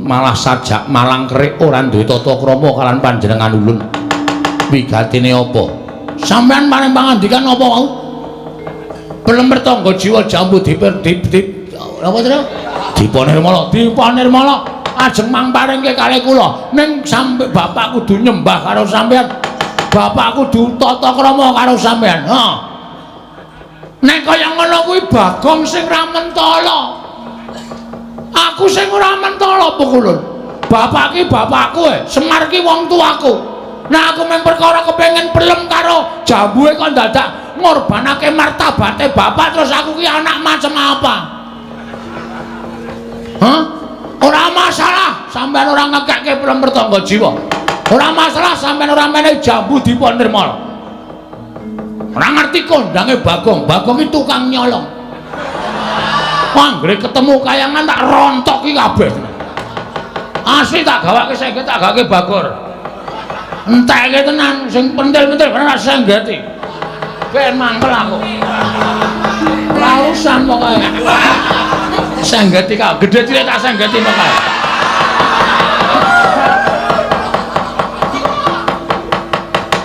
malah sajak malang kerik ora duwe tata krama kalian panjenengan ulun. Wigatine apa? Sampeyan paling pangandikan apa wau? Belum bertangga jiwa jambu apa to? Dipanirmala ajeng mangparingke kalih kula ning sampe bapak kudu nyembah karo sampeyan. Bapak kudu tata krama karo sampeyan. Ha. Nek kaya ngono kuwi Bagong sing ra mentala. Aku sing ora mentala pukulun. Bapak ki bapakku Semar ki wong tuaku. Nah aku mung perkara kepengin pelem karo jambuhe kok dadak ngorbanake martabate bapak terus aku ki anak macam apa? Hah? Ora masalah sampean ora ngekekke pelem pertangga jiwa. Ora masalah sampean ora menehi jambu dipun nirmala. Ora ngerti kondange Bagong. Bagong iki tukang nyolong. Anggere ketemu kayangan tak rontoki kabeh. Asli tak gawake saiki tak gawake Bagor. Enteke tenan sing pentil-pentil ora senggeti. Ben mangkel aku. Lausan pokoke. Senggeti kok gedhe cilik tak senggeti pokoke.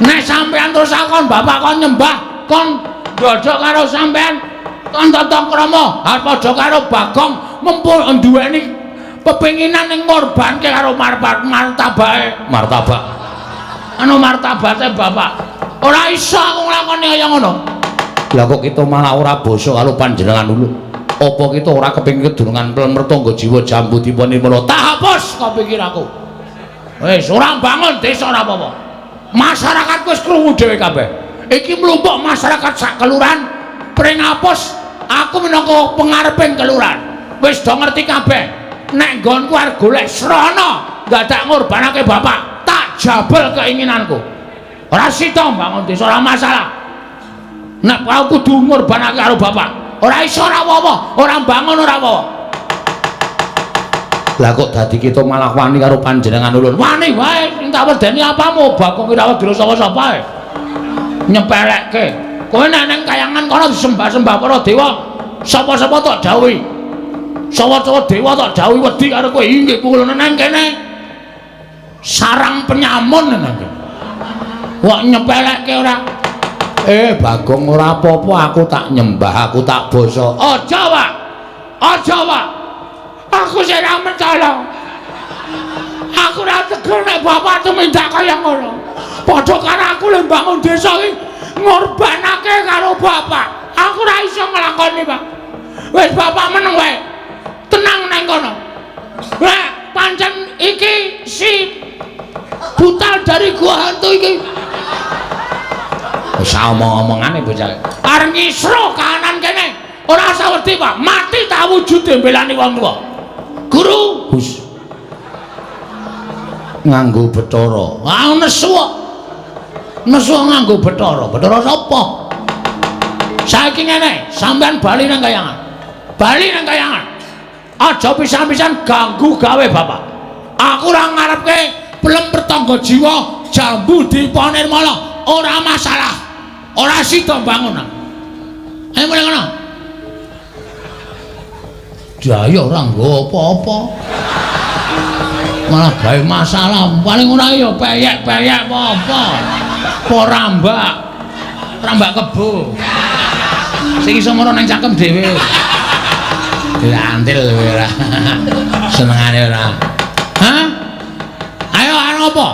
Nek sampean terus akon bapak kon nyembah kon dodok karo sampean kon tata krama arep padha karo Bagong mumpul duweni pepenginan ning ngorbanke karo martabake anu martabate bapak ora iso aku nglakoni kaya ngono. Lah kok kita malah ora basa karo panjenengan dulu apa kita ora kepengin kedurungan mertangga jiwa jambu dipun nirmala tak hapus kepikir aku wis ora bangun desa ora apa-apa. Masyarakat wis krungu dhewe kabeh. Iki mlumpuk masyarakat sak kelurahan pring ngapus aku minangka pengareping kelurahan. Wis do ngerti kabeh. Nek nggonku arep golek srana dadak ngorbanake bapak, tak jabel keinginanku. Ora sida bangun desa ora masalah. Nek aku kudu ngorbanake karo bapak, ora iso ora apa-apa, ora bangun ora apa-apa. Lah kok dadi kita malah wani karo panjenengan ulun. Wani wae sing tak wedeni apamu Bagong ki ora wedira sapa-sapa ae. Nyepelekke. Kowe nek nang kayangan kono disembah-sembah para dewa, sapa-sapa tok dawuhi. Sapa-sapa dewa tok dawuhi wedi karo kowe inggih pukul nang kene. Sarang penyamun nang kene. Kok nyepelekke ora? Bagong ora apa-apa aku tak nyembah, aku tak basa. Aja, Pak. Aja, Pak. Aku sing ra mentala. Aku ra tegel nek bapak tumindak kaya ngono. Padha karo aku lek bangun desa iki ngorbanake karo bapak. Aku ra iso nglakoni, Pak. Wis bapak meneng wae. Tenang nang kono. Lah pancen iki si butal dari gua hantu iki. Wis omong-omongane bocah. Arep ngisro kanan kene. Ora usah wedi, Pak. Mati tak wujude mbelani wong tuwa. Guru, Gus. Nganggo Bathara. Ah nesu. Nesu nganggo Bathara. Bathara sapa? Saiki ngene, sampean bali nang kayangan. Bali nang kayangan. Aja pisan-pisan ganggu gawe bapak. Aku ora ngarepke pelem pertangga jiwa jambu dipun nirmala. Ora masalah. Ora sida bangunan. Ayo mulai ngono. Jaya ora nggo apa-apa. Malah gawe masalah. Paling ora ya peyek-peyek apa-apa. Apa rambak. Rambak kebo. Sing iso ngono nang cangkem dhewe. Dilantil ora. Senengane ora. Hah? Ayo arep apa?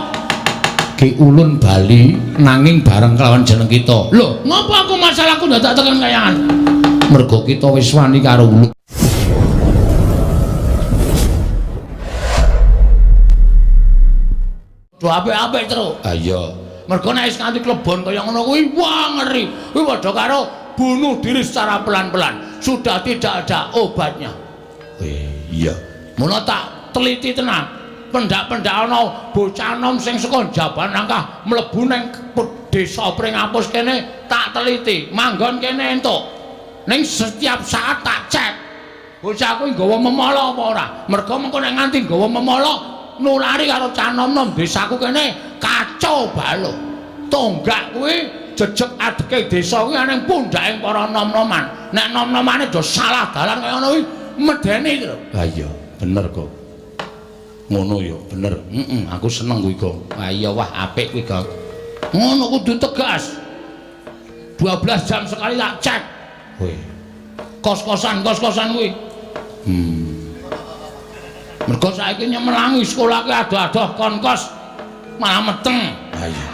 Ki ulun bali nanging bareng kelawan jeneng kita. Lho, ngopo aku masalahku dadak tekan kayangan? Mergo kita wis wani karo ulun. Do apik-apik terus. Ha iya. Mergo nek wis nganti klebon kaya ngono kuwi wah ngeri. Kuwi padha karo bunuh diri secara pelan-pelan. Sudah tidak ada obatnya. Iya. Mula tak teliti tenan. Pendak-pendak ana bocah nom sing saka Jaban Nangkah mlebu ning desa Pringapus kene tak teliti. Manggon kene entuk. Ning setiap saat tak cek. Bocah kuwi nggawa memala apa ora? Mergo mengko nek nganti nggawa memala nulari karo cah nom-nom desaku kene kacau balau. Tonggak kuwi jejeg adeke desa kuwi ana ning pundhake para nom-noman. Nek nom-nomane do salah dalan kaya ngono kuwi medeni lho. Ha iya, bener kok. Ngono ya, bener. Aku seneng kuwi, Gong. Wah iya wah apik kuwi, Gong. Ngono kudu tegas. 12 jam sekali tak cek. Weh. Kos-kosan kuwi. Mergo saiki nyemelangi sekolah ki adoh-adoh kon kos malah meteng. Ha iya.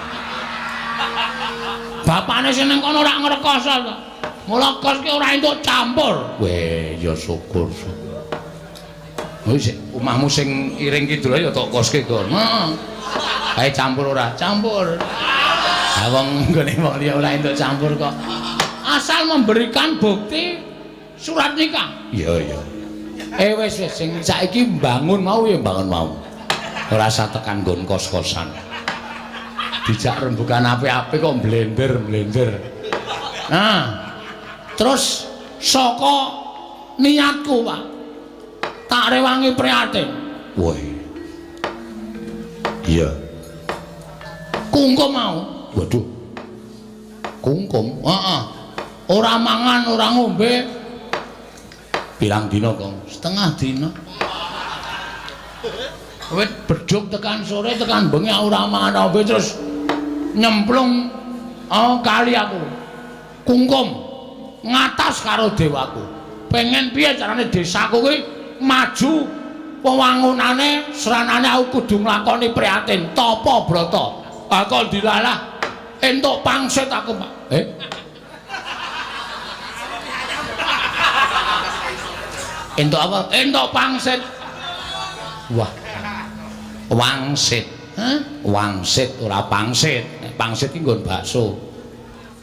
Bapakne sing ning kono ora ngrekos to. Mula kos ki ora entuk campur. Weh, ya syukur. Wis omahmu sing iring kidul ya tok koske kon. Heeh. Ae campur ora? Campur. Ha wong nggone wong liya ora entuk campur kok. Asal memberikan bukti surat nikah. Iya. Wis sing saiki mbangun mau ya mbangun mau. Ora usah tekan nggon kos-kosan. Dijak rembugan apik-apik kok blender. Nah, terus saka niatku, Pak. Tak rewangi prihatin. Woi. Iya. Kungkum mau. Waduh. Kungkum. Heeh. Ora mangan, ora ngombe. Pirang dina, Kong? Setengah dina. Wit bedhug tekan sore tekan bengi ora mangan ngombe terus nyemplung kali aku. Kungkum ngatas karo dewaku. Pengen piye carane desaku kuwi maju pewangunane seranane aku kudu nglakoni prihatin tapa brata. Bakal dilalah entuk pangsit aku, Pak. Entuk apa? Entuk pangsit. Wah. Wangsit. Hah? Wangsit ora pangsit. Pangsit ki nggon bakso.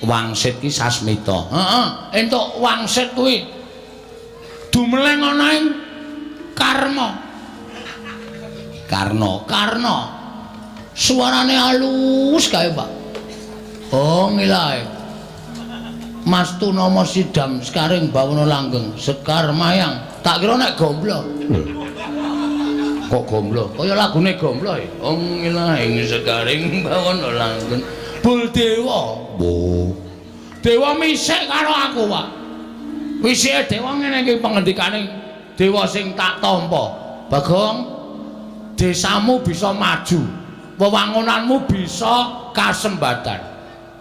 Wangsit ki sasmita. Heeh, entuk wangsit kuwi. Dumeleng ana ing Karna. Suarane halus kae, Pak. Oh, ngilae. Mas Tunama sidam sekaring bawana langgeng sekar mayang. Tak kira nek gomblo. Kok gomblo? Kaya lagune gomblo ya. Oh ngilae sekaring bawana langgeng. Buldewa. Oh. Dewa misik karo aku, Pak. Wisike dewa ngene iki pengendikane dewa sing tak tampa. Bagong, desamu bisa maju. Wewangunanmu bisa kasembadan.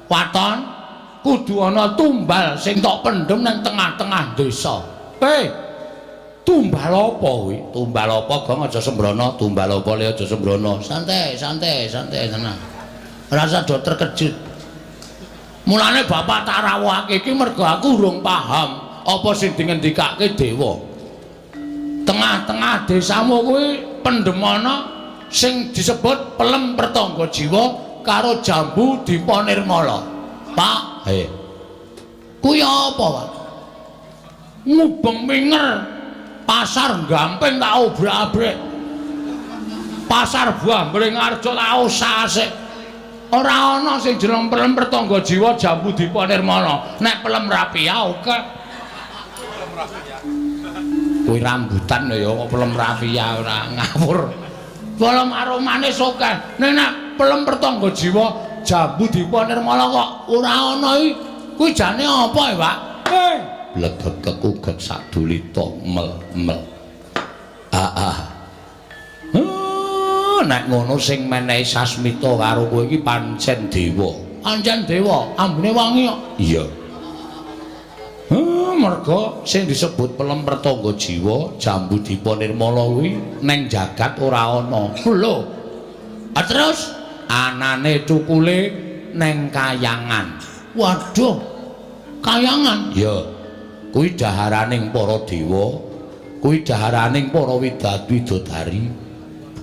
Waton kudu ana tumbal sing tok pendhem nang tengah-tengah desa. Tumbal apa kuwi? Tumbal apa, Gong? Aja sembrono. Tumbal apa le aja sembrono. Santai tenang. Rasa do terkejut. Mulane bapak tak rawuhake iki mergo aku urung paham apa sing dingendikake dewa. Tengah-tengah desamu kuwi pendemana sing disebut pelem pertangga jiwa karo jambu diponirmala. Pak, kuwi apa, Pak? Ngubeng minger pasar gamping tak obrak-abrik. Pasar buah Mringharja tak usah-asik. Ora ana sing jeneng pelem pertangga jiwa jambu diponirmala. Nek pelem rapia oke. Kuwi rambutan ya kok pelem rapia ora ngawur. Pelem aromane oke. Nek pelem pertangga jiwa jambu diponirmala kok ora ana iki. Kuwi jane apa ya, Pak? Legek-legek sadulita mel. Nek ngono sing menehi sasmita karo kowe iki pancen dewa. Pancen dewa, ambune wangi kok. Iya. Merga sing disebut pelem pertangga jiwa jambu diponirmala kuwi neng jagat ora ana. Lho. Terus anane cukule neng kayangan. Waduh. Kayangan? Iya. Kuwi daharaning para dewa, kuwi daharaning para widadari.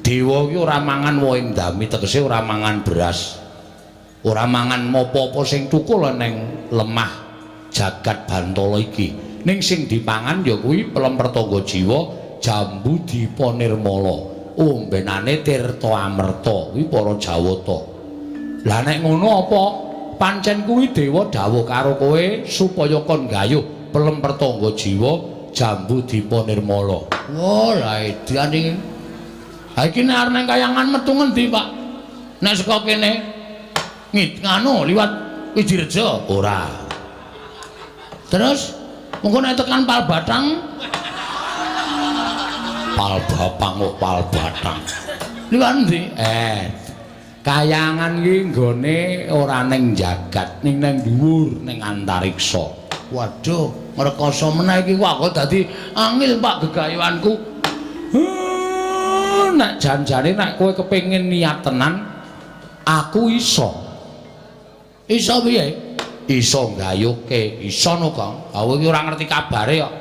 Dewa ki ora mangan wohing dami, tegese ora mangan beras. Ora mangan apa-apa sing cukul neng lemah jagat Bantala iki. Ning sing dipangan ya kuwi pelem pertangga jiwa jambu diponirmala. Ombenane tirta amerta kuwi para Jawata. Lah nek ngono apa pancen kuwi dewa dawuh karo kowe supaya kon gayuh pelem pertangga jiwa jambu diponirmala. Wah, la edan iki. Ha iki nek arep kayangan metu ngendi, Pak? Nek saka kene nganu liwat Wijireja ora. Terus mengko nek tekan Palbatang Pal bapang kok pal batang. Liwat ndi? Kayangan ki nggone ora ning jagat, ning dhuwur ning antariksa. Waduh, ngrekoso meneh iki kok dadi angel Pak gegayoanku. Nek janjane nek kowe kepengin niat tenan, aku iso. Iso piye? Iso nggayuhke, iso no, Kang. Kowe iki ora ngerti kabare kok.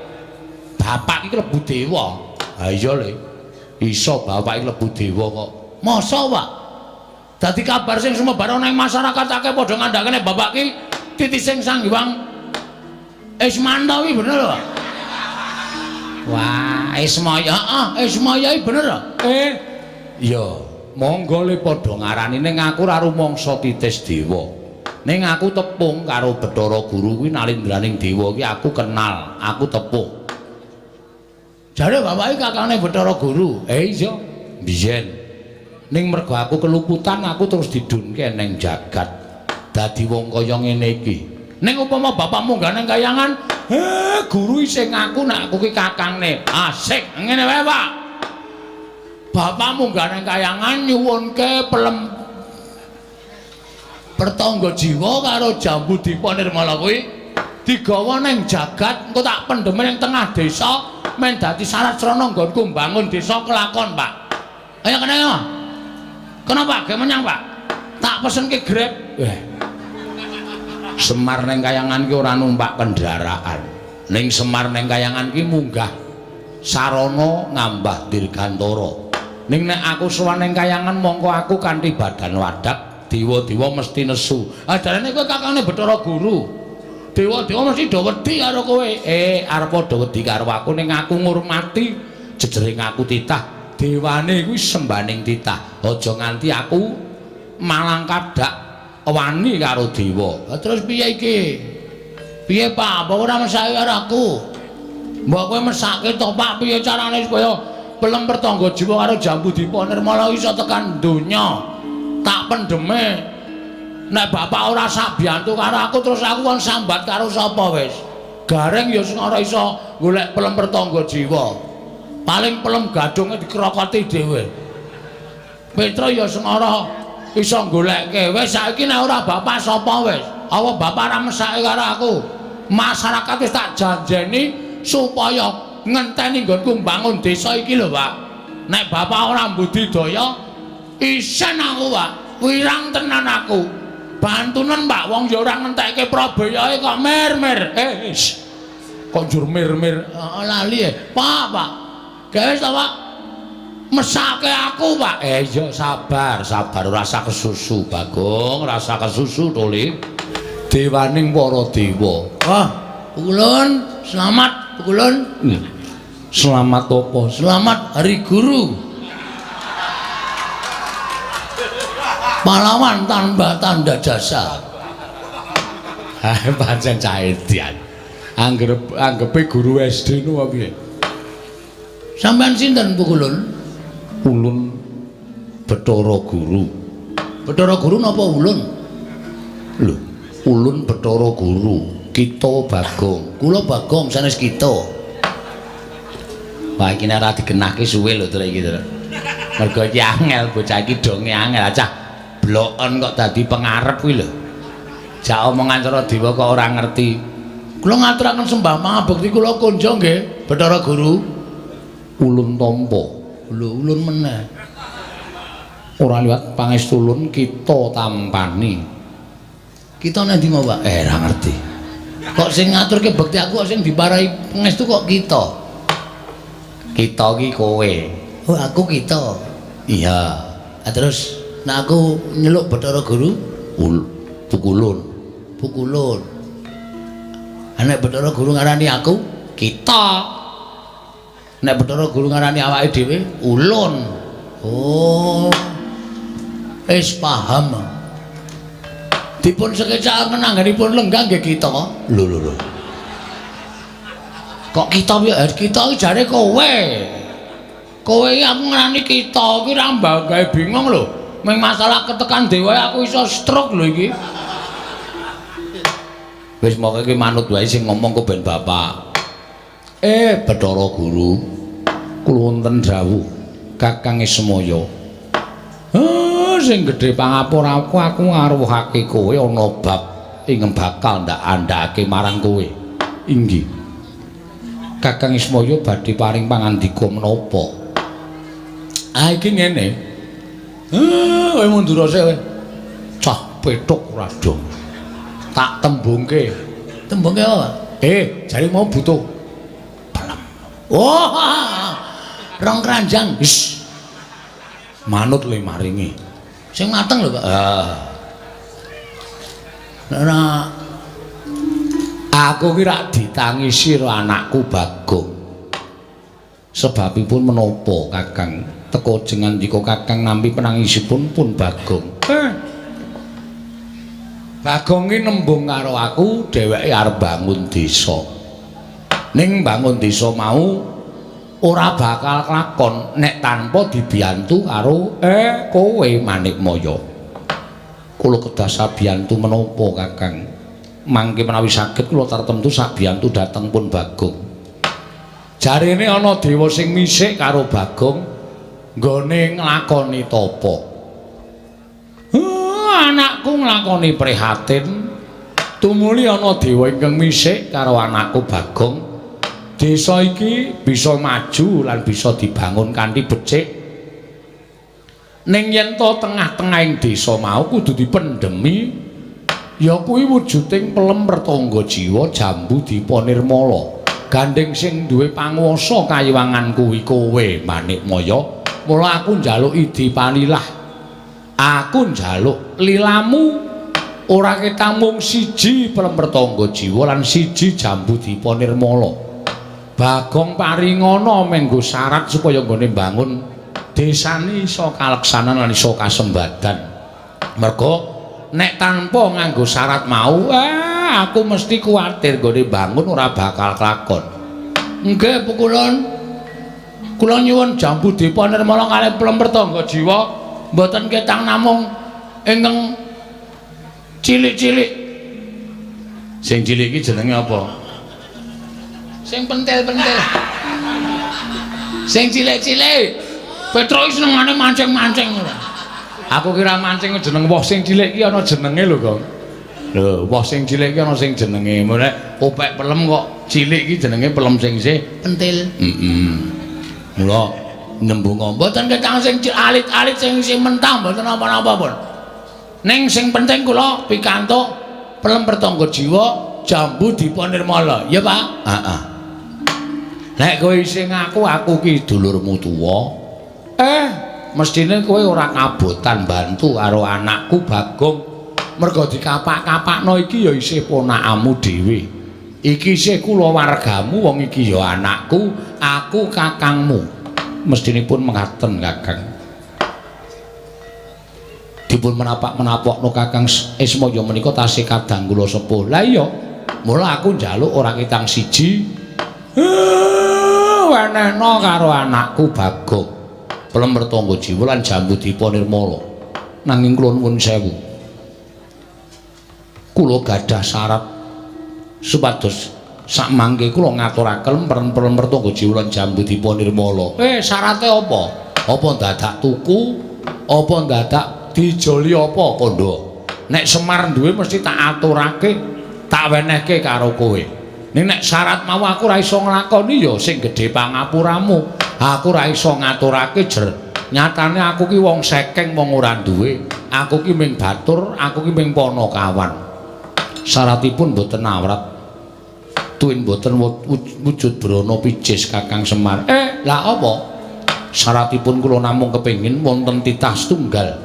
Bapak iki klebu dewa. Ha iya le. Iso bapak iki klebu dewa kok. Masa, Pak? Dadi kabar sing sumebar nang masyarakat akeh padha ngandhakne bapak ki titi sing Sang Hyang Ismanta iki bener lho. Wah, Ismaya, Ismaya iki bener. Iya, monggo le padha ngarani ning aku ora rumangsa titis dewa. Ning aku tepung karo Bathara Guru kuwi nalindraning dewa iki aku kenal, aku tepung. Jare bapak iki kakane Bathara Guru. Iya, biyen. Ning mergo aku keluputan aku terus didunke ning jagat. Dadi wong kaya ngene iki. Ning upama bapakmu gak ning kayangan, guru sing ngaku nek aku ki kakangne. Asik, ngene wae, Pak. Bapakmu gak ning kayangan nyuwunke pelem pertangga jiwa karo Jambu Dipa Nirmala kuwi digawa ning jagat, engko tak pendhem ning tengah desa men dadi syarat srana nggonku mbangun desa kelakon, Pak. Ayo kene ya. Kenapa? Ge menyang, Pak? Tak pesenke Grab. Semar ning kayangan ki ora numpak kendaraan. Ning Semar ning kayangan ki munggah sarana ngambah dirgantara. Ning nek aku sowan ning kayangan mongko aku kanthi badan wadak, dewa-dewa mesti nesu. Ajarane kowe kakane Bathara Guru. Dewa-dewa mesti do wedi karo kowe. Arep padha wedi karo aku ning aku ngurmati jejering aku titah. Dewane kuwi sembaning titah. Aja nganti aku malang kadak wani karo dewa. Terus piye iki? Piye, Pak? Apa ora mesake karo aku? Mbok kowe mesake to, Pak? Piye carane supaya pelem pertangga jiwa karo Jambu Dipa Nirmala iso tekan donya? Tak pendeme. Nek bapak ora sak biantu karo aku terus aku kon sambat karo sapa wis? Gareng ya sing ora iso golek pelem pertangga jiwa. Paling pelem gadunge dikrokoti dhewe. Petra ya sing ora iso goleke. Wis saiki nek ora bapak sapa wis? Apa bapak ora mesake karo aku? Masyarakat wis tak janjeni supaya ngenteni nggonku mbangun desa iki lho, Pak. Nek bapak ora mbudidaya, isen aku, Pak. Wirang tenan aku. Bantunen, Pak, wong ya ora ngentekke prabayae kok mir-mir. Kok njur mir-mir lali Pak. Guys, Pak, mesake aku, Pak. Iya, sabar, rasa kesusu, Bagong, rasa kesusu to, Li. Dewaning para dewa. Wah, Pukulun, selamat, Pukulun. Selamat apa? Selamat Hari Guru. Pahlawan tanpa tanda jasa. Pancen cah edian. Anggepe guru SD nu piye? Sampeyan sinten Pukulun? Ulun Bathara Guru. Bathara Guru napa ulun? Lho, ulun Bathara Guru, kita Bagong. Kula Bagong sanes kita. Wah iki nek ora digenahke suwe lho to iki to. Mergo iki angel bocah iki donge angel acah bloken kok dadi pengarep kuwi lho. Jak omongan cara dewa kok ora ngerti. Kula ngaturaken sembah mangabekti kula kunjo nggih Bathara Guru. Ulun tampa. Lho ulun meneh. Ora liwat pangestu ulun kita tampani. Kita nek ndi mau, Pak? Ora ngerti. Kok sing ngaturke bekti aku kok sing diparai pangestu kok kita. Kita iki kowe. Oh, aku kita. Iya. Terus nek aku nyeluk Bathara Guru, Pukulun. Pukulun. Nek Bathara Guru ngarani aku, kita. Nek Bathara Guru ngarani awake dhewe ulun. Oh. Wis paham. Dipun sekecakaken anggenipun lenggah nggih kita. Lho. Kok kita piye? Kita iki jare kowe. Kowe iki aku ngarani kita iki ra mbanggae bingung lho. Ming masalah ketekan dewa aku iso stroke lho iki. Wis moko iki manut wae sing ngomong kok ben bapak. Bathara Guru. kula wonten dawuh Kakang Ismaya. Sing gedhe pangapura aku ngaruhake kowe ana bab ing bakal ndak andhake marang kowe. Inggih. Kakang Ismaya badhe paring pangandika menapa? Iki ngene. Kowe mundur sik kowe. Cah petuk ora dong. Tak tembungke. Tembungke apa? Jare mau butuh pelem. Oh. Rong kranjang. Wis. Manut le maringi. Sing mateng lho, Pak. Nah, aku ki rak ditangisi karo anakku Bagong. Sebabipun menapa, Kakang? Teka jengan dika Kakang nampi penangisipun pun Bagong. Bagong ki nembung karo aku, dheweke arep bangun desa. Ning bangun desa mau ora bakal kelakon nek tanpa dibiyantu karo kowe Manikmaya. Kula kedah sabiyantu menapa Kakang? Mangke menawi saged kula tartemtu sabiyantu dhateng pun Bagong. Jarene ana dewa sing misik karo Bagong nggone nglakoni tapa. Anakku nglakoni prihatin tumuli ana dewa ingkang misik karo anakku Bagong. Desa iki bisa maju lan bisa dibangun kanthi becik. Ning yen to tengah-tengahing desa mau kudu dipendhemi ya kuwi wujuding pelem pertangga jiwa Jambu Dipa Nirmala. Gandeng sing duwe panguwasa kayiwangan kuwi kowe Manikmaya. Mula aku njaluk idi panilah. Aku njaluk lilamu ora ketang mung siji pelem pertangga jiwa lan siji Jambu Dipa Nirmala. Bagong paringana menggo syarat supaya nggone bangun desane iso kaleksanan lan iso kasembadan. Mergo nek tanpa nganggo syarat mau, aku mesti kuwatir nggone bangun ora bakal kelakon. Nggih, Pukulun. Kula nyuwun Jambu Dipa Nirmala kalih pelem pertangga jiwa mboten ketang namung ingkang cilik-cilik. Sing cilik iki jenenge apa? Sing pentil-pentil. Sing cilik-cilik. Petro iki senengane mancing-mancing. Aku kira mancing jeneng woh sing cilik iki ana jenenge lho, Kang. Lho, woh sing cilik iki ana sing jenenge. Mulane opek pelem kok cilik iki jenenge pelem sing isih pentil. Mula nembung mboten ketang sing alit-alit sing isih mentah mboten apa-apa pun. Ning sing penting kula pikantuk pelem pertangga jiwa Jambu Dipa Nirmala. Ya, Pak? Heeh. Nek kowe isih ngaku aku ki dulurmu tuwa, mestine kowe ora kabotan bantu karo anakku Bagong. Merga dikapak-kapakno iki ya isih ponakamu dhewe. Iki isih kulawargamu, wong iki ya anakku, aku kakangmu. Mestinipun mengaten, Kakang. Dipun menapak-menapakno Kakang Ismaya menika tasih kadang kula sepuh. Lah iya, mula aku njaluk ora ketang siji wenehna karo anakku Bagong pelem pertangga jiwa lan Jambu Dipa Nirmala. Nanging kula nuwun sewu, kula gadah syarat supados sak mangke kula ngaturaken pelem pertangga jiwa lan Jambu Dipa Nirmala. Syarate apa? Apa dadak tuku? Apa dadak dijoli apa kondo? Nek Semar duwe mesti tak aturake, tak wenehke karo kowe. Ning nek syarat mau aku ora iso nglakoni ya sing gedhe pangapuramu. Aku ora iso ngaturake jer. Nyatane aku ki wong sekeng wong ora duwe. Aku ki ming batur, aku ki ming Panakawan. Syaratipun boten awrat. Tuwin boten wujud brana pijis Kakang Semar. Lah apa? Syaratipun kula namung kepengin wonten titah setunggal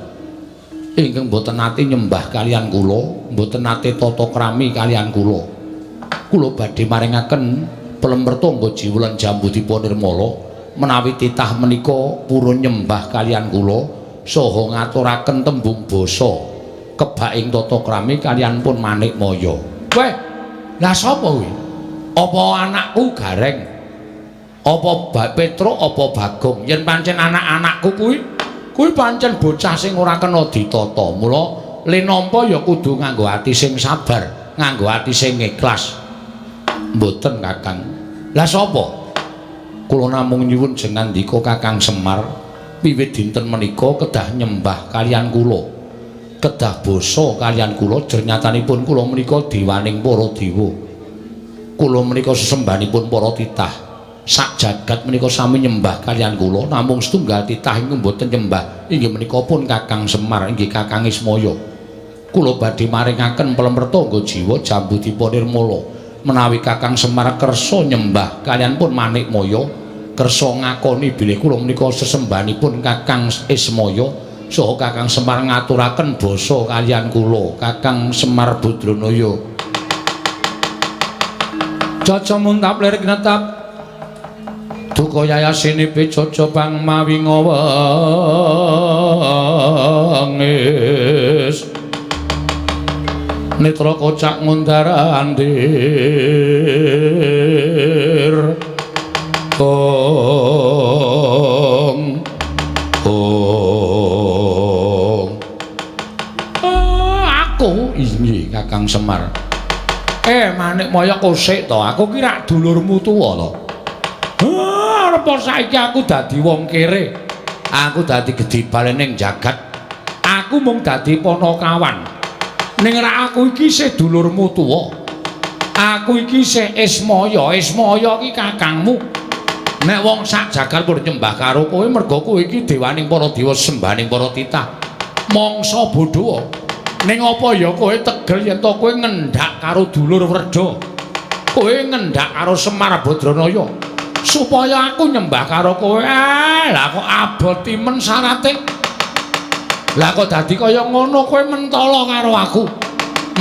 ingkang boten nate nyembah kalian kula, boten nate tata krami kalian kula. Kula badhe maringaken pelem pertangga jiwa lan Jambu Dipa Nirmala menawi titah menika purun nyembah kalian kula saha ngaturaken tembung basa kebak ing tata krami kalian pun Manikmaya. Weh, lah sapa kuwi? Apa anakku Gareng? Apa Mbak Petro apa Bagong? Yen pancen anak-anakku kuwi pancen bocah sing ora kena ditata. Mula lenampa ya kudu nganggo ati sing sabar, nganggo ati sing ikhlas. Mboten Kakang. Lah sapa? Kula namung nyuwun jengandika Kakang Semar, wiwit dinten menika kedah nyembah kalian kula. Kedah basa kalian kula jernyatanipun kula menika dewaning para dewa. Kula menika sesembahanipun para titah. Sak jagat menika sami nyembah kalian kula, namung setunggal titah ingkang boten nyembah inggih menika pun Kakang Semar inggih Kakang Ismaya. Kula badhe maringaken pelemperta nggo jiwa Jambudipun Nirmala menawi Kakang Semar kersa nyembah kalian pun Manikmaya, kersa ngakoni bilih kula menika sesembahanipun Kakang Ismaya saha Kakang Semar ngaturaken basa kalian kula Kakang Semar Badranaya. Caca muntap lirik netap duka yayasinipi caca pang mawi ngawangis netra kocak ngundarandir aku inggih Kakang Semar. Manikmaya kosik to, aku kira dulurmu tuwa to. Apa saiki aku dadi wong kere? Aku dadi gedhe ning jagat. Aku mung dadi Panakawan. Ning ra aku iki isih dulurmu tuwa. Aku iki isih Ismaya, Ismaya iki kakangmu. Nek wong sak jagat pun nyembah karo kowe merga kowe iki dewaning para dewa sembahaning para titah. Mangsa bodho. Ning apa ya kowe tegel yen to kowe ngendhak karo dulur Werda. Kowe ngendhak karo Semar Badranaya supaya aku nyembah karo kowe. Lah kok abot timen syarate. Lah kok dadi kaya ngono kowe mentala karo aku.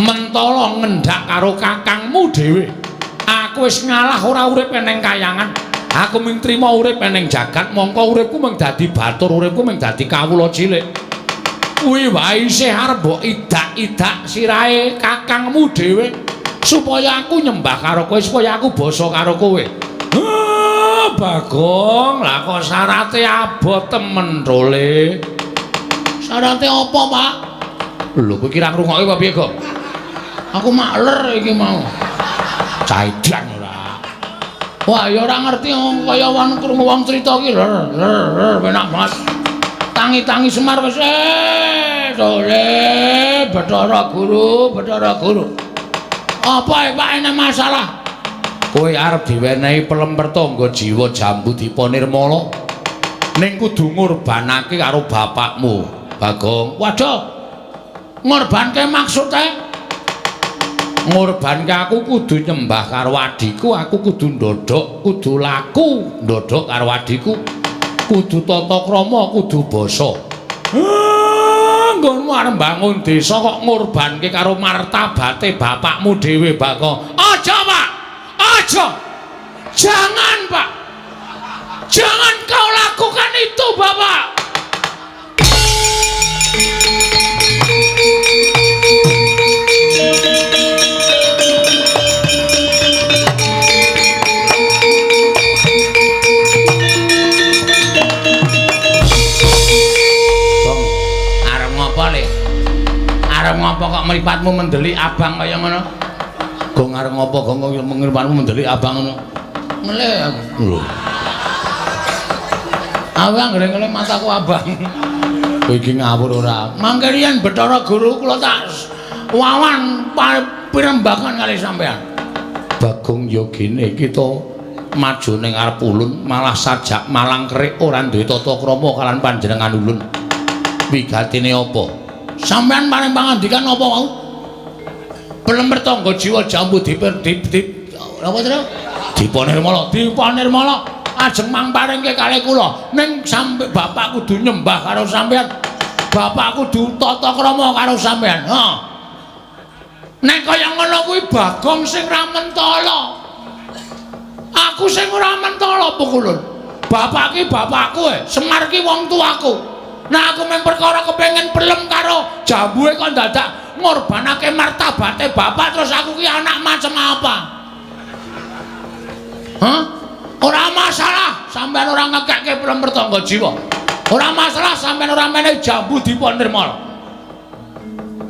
Mentala ngendhak karo kakangmu dhewe. Aku wis ngalah ora urip ning kayangan. Aku mung trima urip ning jagat, mongko uripku mung dadi batur, uripku mung dadi kawula cilik. Kuwi wae isih arep mbok idak-idak sirahe kakangmu dhewe supaya aku nyembah karo kowe, supaya aku basa karo kowe. Bagong, lah kok syarate abot temen role. Syarate apa, Pak? Lho, kowe kira ngrungokke apa piye, Gong? Aku makler iki mau. Caidan ora. Wah, ya ora ngerti kaya krungu wong crita iki. Penak banget. Tangi-tangi Semar wis dole Bathara Guru, Bathara Guru. Apa Pak ana masalah? Kowe arep diwenehi pelemperta nggo jiwa Jambudipun Nirmala ning kudu ngorbanake karo bapakmu, Bagong. Waduh. Ngorbanke maksude? Ngorbanke aku kudu nyembah karo adhiku, aku kudu ndodhok, kudu laku ndodhok karo adhiku. Kudu tata krama, kudu basa. Nggonmu arep mbangun desa kok ngorbanke karo martabate bapakmu dhewe, Bagong. Aja, Pak. Aja. Jangan, Pak. Jangan kau lakukan itu, Bapak. Arep ngopo kok mripatmu mendelik abang kaya ngono? Gong arep ngopo gong mripatmu mendelik abang ngono? Meleh aku. Lho. Abang ngrene mataku abang. Kowe iki ngawur ora? Mangke riyen Bathara Guru kula tak wawan pirembagan kali sampean. Bagong ya gene kita maju ning arep ulun malah sajak malang kerik ora duwe tata krama kalian panjenengan ulun. Wigatine apa? Sampeyan paring pangandikan apa mau? Pelemperta nggo jiwa Jambudipun apa to? Dipunirmala, Dipunirmala ajeng mangparingke kalih kula ning sampe bapak kudu nyembah karo sampeyan. Bapak kudu tata krama karo sampeyan. Ha. Nek kaya ngono kuwi Bagong sing ra mentala. Aku sing ora mentala pukulun. Bapak ki bapakku, Semar ki wong tuaku. Nah aku mung perkara kepengin pelem karo jambuhe kok dadak ngorbanake martabate bapak terus aku ki anak macam apa? Hah? Ora masalah sampean ora ngekekke pelem pertangga jiwa. Ora masalah sampean ora menehi Jambudipun Nirmala.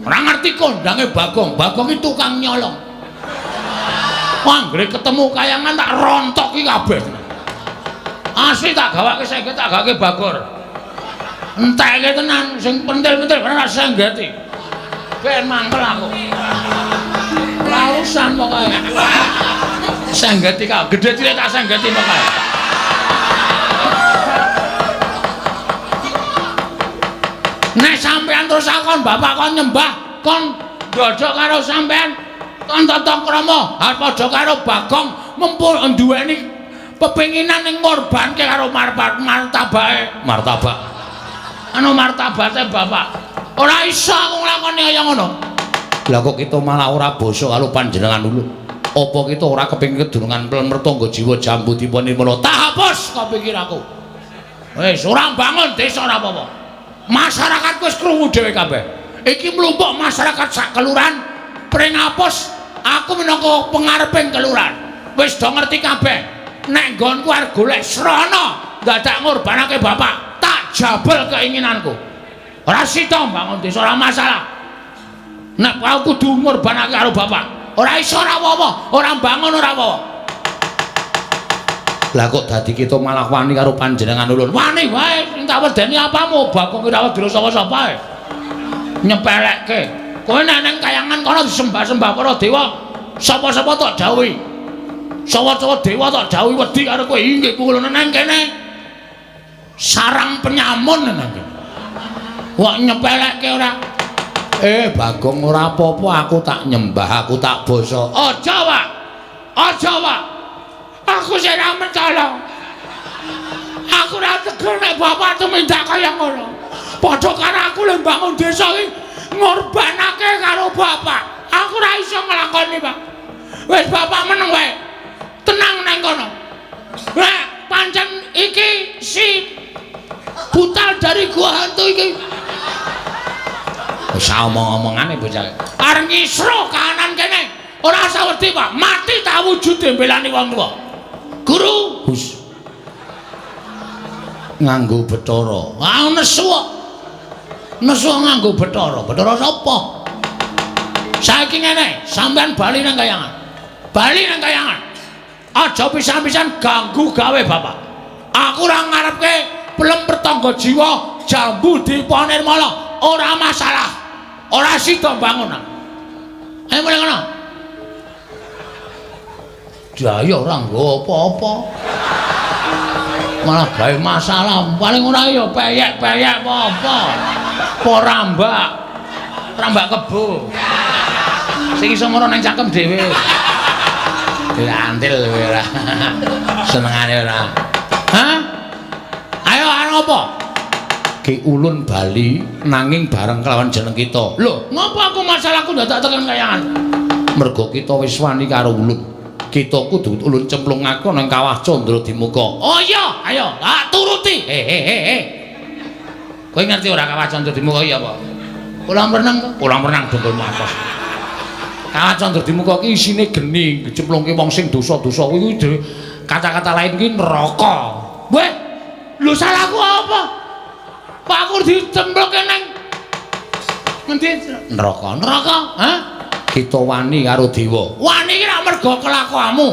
Ora ngerti kondange Bagong. Bagong iki tukang nyolong. Wah, anggere ketemu kayangan tak rontoki kabeh. Asli tak gawake sengget tak gawake bagor. Enteke tenan sing pentil-pentil bener senggeti. Ben mangkel aku. Lausan pokoke. Senggeti kok gedhe cilik tak senggeti pokoke. Nek sampean terus akon bapak kon nyembah kon dodok karo sampean kon tata krama arep padha karo Bagong mumpul duweni pepenginan ning ngorbanke karo martabake anu martabate bapak ora iso aku nglakoni kaya ngono. Lah kok kita malah ora basa karo panjenengan dulu apa kita ora kepengin kedurungan mertangga jiwa jambu dipun nirmala tak hapus kepikir aku wis ora bangun desa ora apa-apa. Masyarakat wis krungu dhewe kabeh. Iki mlumpuk masyarakat sak kelurahan pring ngapus aku minangka pengareping kelurahan. Wis do ngerti kabeh. Nek nggonku arep golek srana dadak ngorbanake bapak, tak jabel keinginanku. Ora sida bangun desa ora masalah. Nek aku kudu ngorbanake karo bapak, ora iso ora apa-apa, ora bangun ora apa-apa. Lah kok dadi kita malah wani karo panjenengan ulun. Wani wae sing tak wedeni apamu, Bagong ora wedi sapa-sapa ae. Nyepelekke. Kowe nek nang kayangan kono disembah-sembah para dewa, sapa-sapa tok dawuhi. Sapa-sapa dewa tok dawuhi wedi karo kowe inggih kula nang kene. Sarang penyamun nang kene. Kok nyepelekke ora? Bagong ora apa-apa, aku tak nyembah, aku tak basa. Aja, Pak. Aja, Pak. Aku sing ra mentala. Aku ora tegur nek bapak tumindak kaya ngono. Padha karo aku lho bangun desa iki ngorbanake karo bapak. Aku ora iso nglakoni, Pak. Wis bapak meneng wae. Tenang nang kono. Lah pancen iki si butal dari gua hantu iki. Wis omong-omongane bocah. Arep ngisro kanan kene. Ora usah wedi, Pak. Mati tak wujude mbelani wong tuwa. Guru, Gus. Nganggo Bathara. Ah nesu. Nesu nganggo Bathara. Bathara sapa? Saiki ngene, sampean bali nang kayangan. Bali nang kayangan. Aja pisan-pisan ganggu gawe bapak. Aku ora ngarepke pelem pertangga jiwa jambu diponirmala. Ora masalah. Ora sida bangun. Ayo mulai ngono. Jaya ora nggo apa-apa. Malah gawe masalah. Paling ora ya peyek-peyek apa-apa. Apa rambak. Rambak kebo. Sing iso ngono nang cangkem dhewe. Antil kowe ora. Senengane ora. Hah? Ayo arep apa? Ki ulun bali nanging bareng kelawan jeneng kita. Lho, ngapa aku masalahku dadak tekan kayangan? Mergo kita wis wani karo ulun. Kita kudu ulun cemplungake nang kawah Candra Dimuka. Oh iya, ayo, tak turuti. Kowe ngerti ora kawah Candra Dimuka iki apa? Kolam renang dongkol matos. Kawah Candra Dimuka iki isine geni, dicemplungke wong sing dosa-dosa kuwi kata-kata lain ki neraka. Weh, lho salahku apa? Pak aku dicemplungke nang ngendi? Neraka. Neraka, hah? Kita wani karo dewa. Wani iki rak mergo kelakuanmu.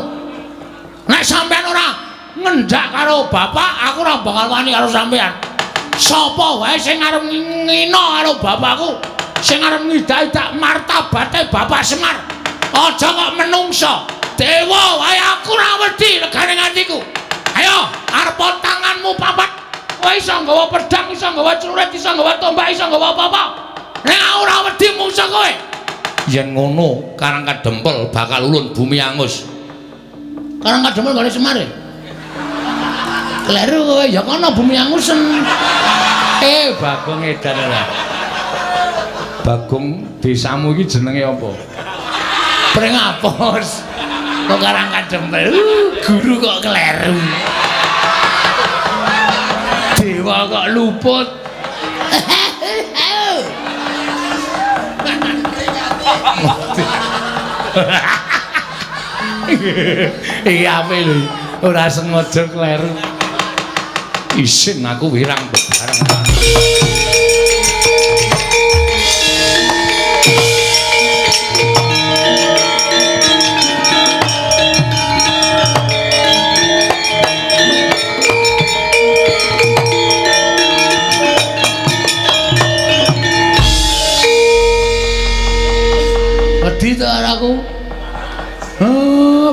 Nek sampean ora ngendhak karo bapak, aku ora bakal wani karo sampean. Sapa wae sing arep ngina karo bapakku, sing arep ngidak-idak martabate Bapak Semar. Aja kok menungso. Dewa wae aku ora wedi regane atiku. Ayo, arep tanganmu papat. Kowe iso nggawa pedang, iso nggawa celurit, iso nggawa tombak, iso nggawa apa-apa. Nek ora wedi mungsa kowe. Yen ngono Karang Kadempel bakal ulun bumi angus. Karang Kadempel gone Semar. Kleru kowe ya kono bumi angusen. Bagong edan ora. Bagong desamu iki jenenge apa? Pringapos. Kok Karang Kadempel. Guru kok kleru. Dewa kok luput. Iki ape lho, ora sengaja kleru. Isin aku wirang bebareng. wedi to aku.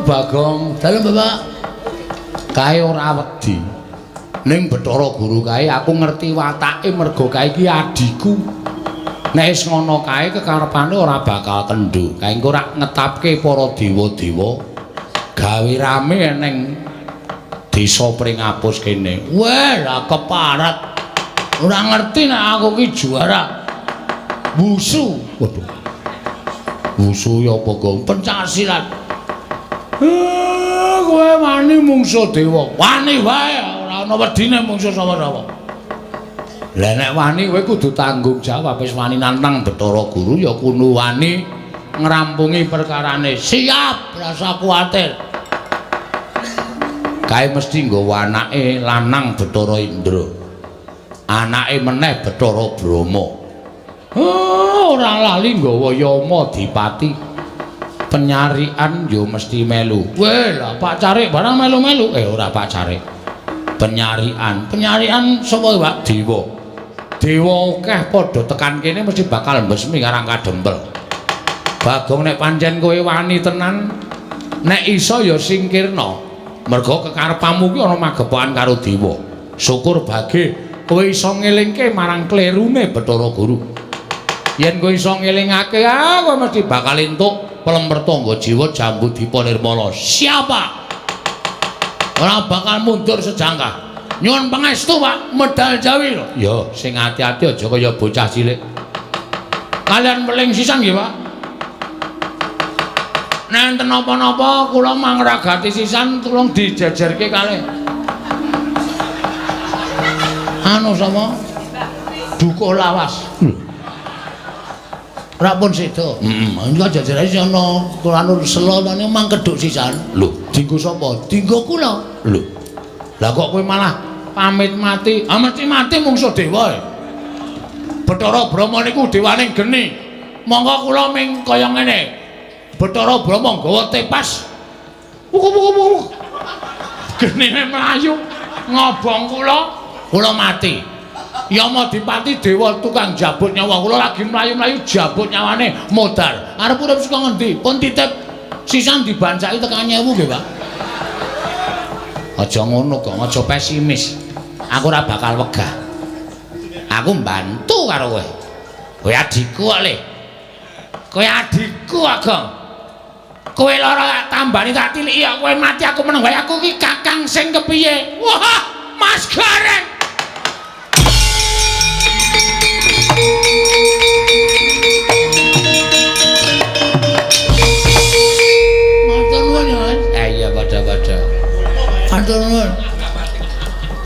Bagong, dalem Bapak. Kae ora wedi. Ning Bathara Guru kae aku ngerti watake mergo kae iki adiku. Nek wis ngono kae kekarepane ora bakal kendho. Kae engko ora ngetapke para dewa-dewa gawe rame ning desa Pringapus kene. Wah, lah keparat. Ora ngerti nek aku ki juara wusu. Waduh. Wusu ya apa gong pencaksilat. Kowe wani mungsuh dewa. Wani wae, ora ana wedine mungsuh sapa-sapa. Lah nek wani kowe kudu tanggung jawab wis wani nantang Bathara Guru ya kudu wani ngrampungi perkarane. Siap, rasa kuwatir. Kae mesti nggawa anake lanang Bathara Indra. Anake meneh Bathara Brahma. Ora lali nggawa Yama Dipati. Penyarian yo mesti melu. Weh lah Pak Carik barang melu-melu. Ora Pak Carik. Penyarian sapa Pak? Dewa. Dewa akeh padha tekan kene mesti bakal mbesmi karang kadempel. Bagong nek pancen kowe wani tenan, nek iso ya singkirna. Mergo kekarepmu ki ana magepokan karo dewa. Syukur bage kowe iso ngelingke marang klerune Bathara Guru. Yen kowe iso ngelingake, kowe mesti bakal entuk Pelempertangga jiwa Jambu Dipa Nirmala. Siapa? Ora bakal mundur sejangkah. Nyuwun pangestu Pak, medal Jawi lho. Ya, sing ati-ati aja kaya bocah cilik. Kalian meling sisan nggih, Pak? Nek enten napa-napa kula mangragati sisan tulung dijejerke kalih. Anu sapa? Dukuh Lawas. Rapun sedo. Engko jajare ana Kulanur Sela tane mang keduk sisan. Lho, dienggo sapa? Dienggo kula. Lho. Lah kok kowe malah pamit mati? Ah mesti mati mungsuh dewa. Bathara Brahma niku dewaning geni. Monggo kula ming kaya ngene. Bathara Brahma nggawa tepas. Wuku. Genine mlayu ngobong kula mati. Yama Dipati dewa tukang jabut nyawa kula lagi mlayu-mlayu jabut nyawane modar. Arep urip saka ngendi? Pun titip sisan dibancaki tekan 1000 nggih, Pak. Aja ngono kok, aja pesimis. Aku ora bakal wegah. Aku mbantu karo kowe. Kowe adikku kok le. Kowe adikku Agong. Kowe lara tak tambani tak tiliki kowe mati aku meneng wae aku ki kakang sing kepiye? Wah, Mas Gareng. Pada. Matur nuwun.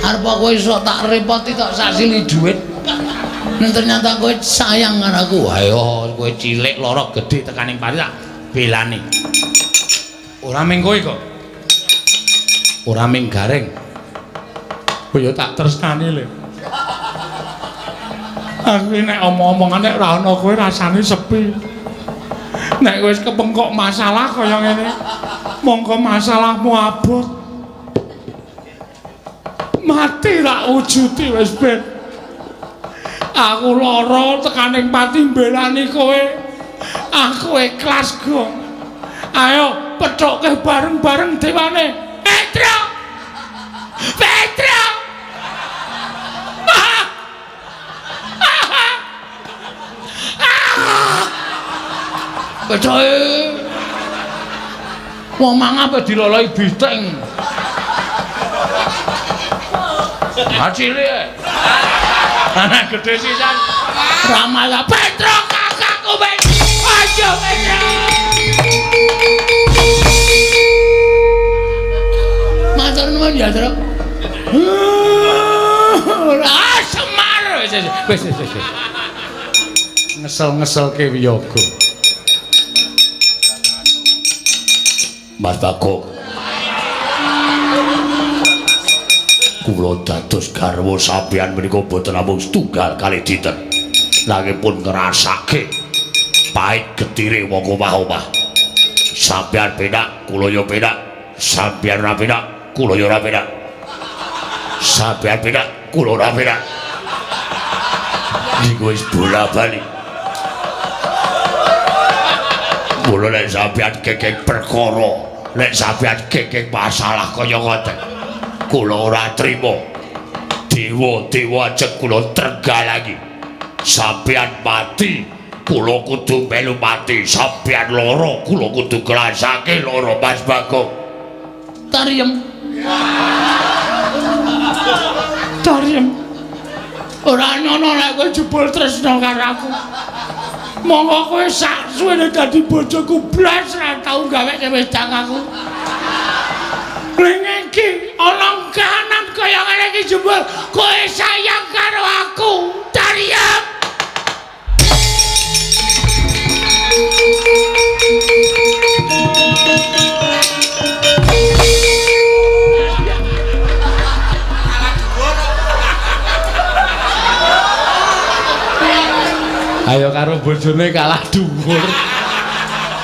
Arep kowe iso tak repoti tak sasili dhuwit. Nek ternyata kowe sayang karo aku, ayo kowe cilik lara gedhe tekaning pari tak belani. Ora ming kowe kok. Ora ming Gareng. Kowe tak tresnani le. Aku nek omong-omongan nek ora ana kowe rasane sepi. Nek wis kepengkok masalah kaya ngene, mongko masalahmu abot. Mati tak wujudi wis ben. Aku lara tekaning pati mbelani kowe. Aku ikhlas, Gong. Ayo pethokke bareng-bareng dewane. Petra! Pecoe. Wong mang apa diloloi biteng. Cilik. Anak gede sisan. Ramala Petro kakakku ben. Aja Petro. Matur nuwun ya, Tru. Semar wis. Ngesel-ngeselke wiyaga. Mas Bagong, kula dados garwa sampeyan menika boten namung setunggal kalih dinten, nanging pun ngrasake pahit getire wong omah-omah. Sampeyan penak, kula ya penak. Sampeyan ora penak, kula ya ora penak. Sampeyan penak, kula ora penak. Iki wis bola-bali. Mula nek sampeyan kenging perkara, nek sampeyan kenging masalah kaya ngoten, kula ora trima. Dewa-dewa ajeng kula trenggalangi. Sampeyan mati, kula kudu melu mati. Sampeyan lara, kula kudu ngrasake lara Mas Bagong. Tariem. Tariem. Ora nyono nek kowe jebul tresna karo aku. Monggo kowe sak suwene dadi bojoku blas ra tau gawe wedang aku. Ning iki ana kahanan kaya ngene iki jebul kowe sayang karo aku. Tariem. Ayo karo bojone kalah dhuwur.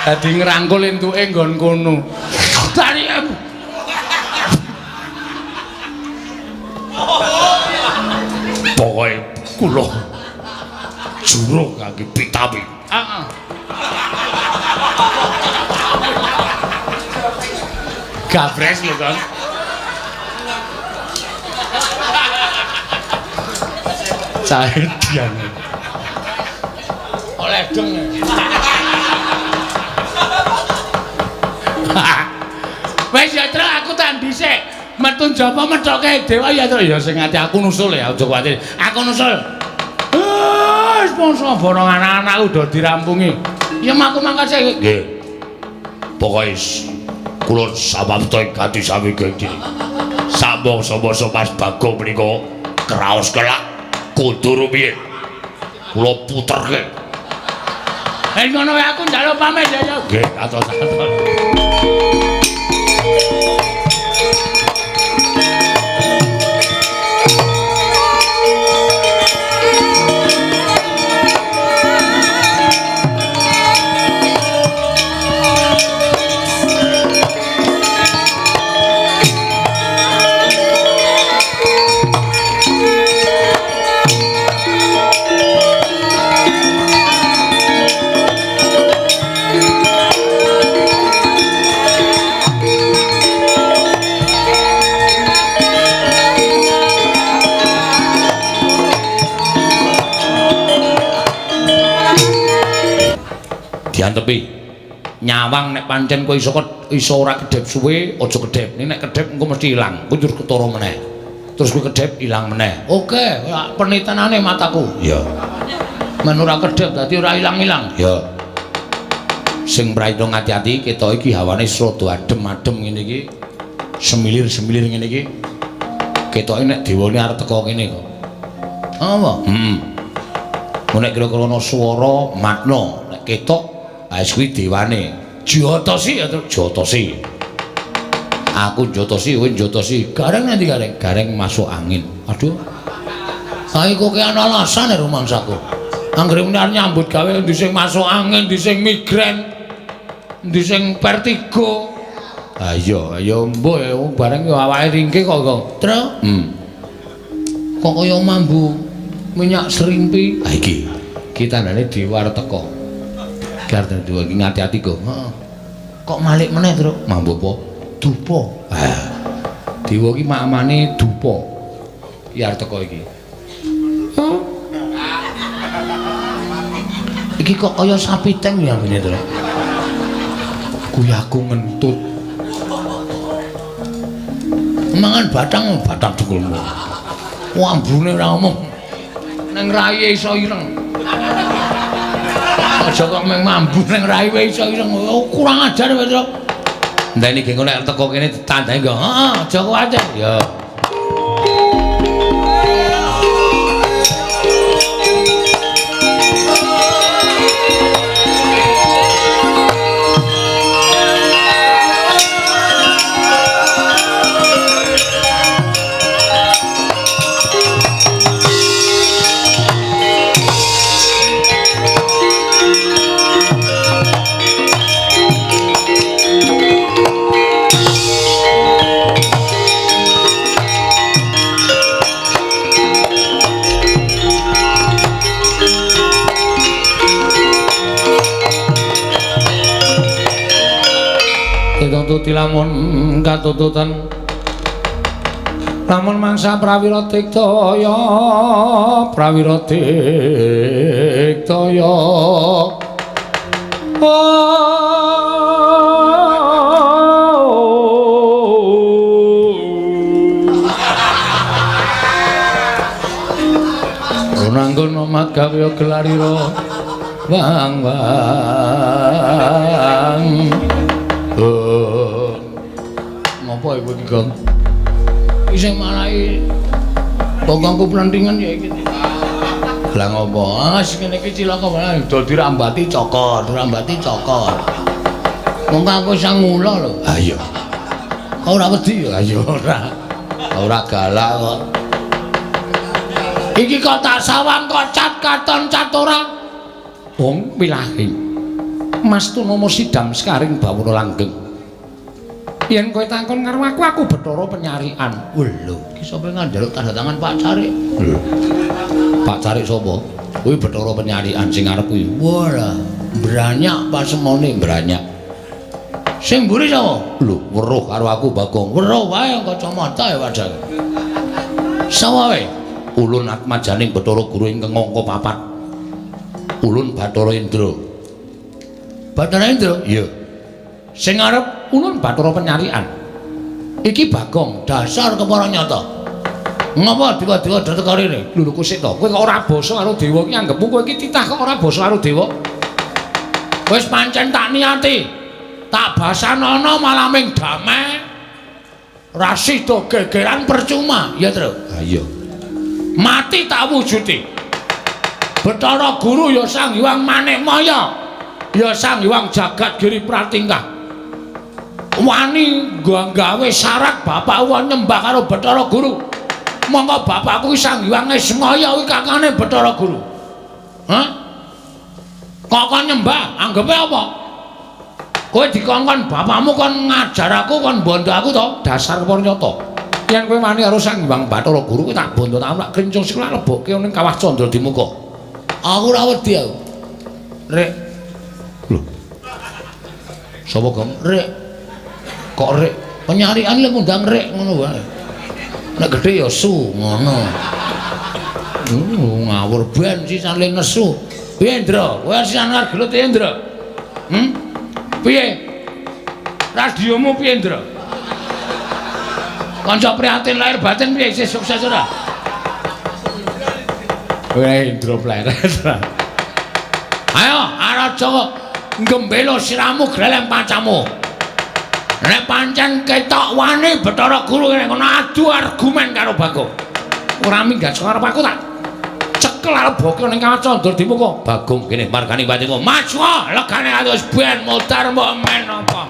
Dadi ngrangkul entuke nggon kono. Tariem. Pokoke kula juru kangge pitami. Heeh. Gabres lho, Kang. Cahe dian. Oleh dong. Wes ya Tru, aku tak dhisik. Metu njaba methoke dewa ya Tru. Ya sing ati aku nusul ya, aja kuwatir. Aku nusul. Wes mongso borong anak-anakku do dirampungi. Ya aku mangkat sik. Nggih. Pokoke kula samapta ganti sami genggi. Sambung-sambung Mas Bagong menika kraos kelak kudu rumiyin. Kula puterke. Ngono wae aku njaluk pamit ya. Nggih, atos-atos. Diantepi nyawang nek pancen kowe iso ora kedhep suwe aja kedhep nek kedhep engko mesti ilang kowe terus ketara meneh terus kowe kedhep ilang meneh oke penitenane mataku ya men ora kedhep dadi ora ilang-ilang ya sing praito ngati-ati ketok iki hawane rada adem-adem ngene iki semilir-semilir ngene iki ketoke nek dewane arep teko kene kok apa nek kira-kira ana swara makna nek ketok wis kuwi dewane Jotosi ya Jotosi. Aku Jotosi, kowe Jotosi. Gareng nanti gareng, gareng masuk angin. Aduh. Saiki kok ana alasan rumangsaku. Anggere menar nyambut gawe ndi sing masuk angin, ndi sing migren, ndi sing vertigo. Ha iya, ya mbok bareng yo awake ringkih kok. Terus? Kok kaya mambu minyak serimpi. Ha iki. Ki tandane diwar teko. Garden dua iki ngati-ati kok. Heeh. Kok malik meneh, Truk? Mambu apa? Dupa. Ah. Dewa iki makmane dupa. Ki arep teko iki. Iki kok kaya sapi teng ya ngene, Truk. Kuwi aku ngentut. Mangan batang dengkulmu. Wambune ora omong. Nang raye iso ireng. Aja kok meng mambu ning raiwe iso ireng. Kurang ajar kowe, Truk. Ndene iki engko nek teko kene ditandai kok. Heeh, aja kuwatir. Ya. tuti lamun katututan lamun mangsa prawira tiktaya nanggon magawe gelarira wang ngopo iku iki Gong isih marahi tongkongku plendhingan ya iki lah ngopo kene iki cilaka wae dadi rambati cokor wong aku sang mula lho ha iya kok ora wedi ya ya ora galak kok iki kok tak sawang kok cat katon cat ora wong pilahi Mas Tunomo sidam sekaring bawura langgeng yen kowe takon karo aku Bathara Penyarian lho iki sapa njaluk tanda tangan Pak Carik lho Pak Carik sapa kuwi Bathara Penyarian sing arep kuwi wala branyak pasemone branyak sing mburi sapa lho weruh karo aku Bagong weruh wae kacamata ya padha sapa wae Ulun Atmajaning Bathara Guru ingkang angka 4 Ulun Bathara Indra iya sing arep Ulun Bathara Penyarian iki Bagong dasar kepara nyata ngapa diwa-diwa dadi karene lho kusik to kowe kok ora basa karo dewa iki anggepmu kowe iki titah kok ora basa karo dewa wis pancen tak niati tak basanono malah ming damai rasida gegeran percuma ya Tru ha iya mati tak wujudi Bathara Guru ya Sang Hyang Manikmaya ya Sang Hyang Jagat Giri Pratingkah wani gawe syarat bapakku nyembah karo Bathara Guru monggo bapakku Sang Hyang Ismaya kuwi kakane Bathara Guru hah kok kon nyembah anggepe apa kowe dikongkon bapakmu kon ngajar aku kon bondo aku to dasar keparnyata yen kowe wani karo Sang Hyang Bathara Guru kowe tak bondo tak krincung sikil lebokke ning Kawah Candra Dimuka aku ora wedi aku rek lho sapa Gong rek kok rek penyarian lek ngundang rek ngono wae nek gedhe ya su ngono ngawur ben sih saling nesu piye Ndra kowe sinar gelut ya Ndra piye radiomu piye Ndra kanca prihatin lahir batin piye isih sukses ora kowe Ndra pleret ayo araja gembelo siramu grelem pancamu nek pancen ketok wani Bathara Guru nek ngono adu argumen karo Bagong ora minggat karo aku tak cekel arep boke ning Kawah Candra Dimuka Bagong kene margani patimu maju legane wis ben mutar mbok men apa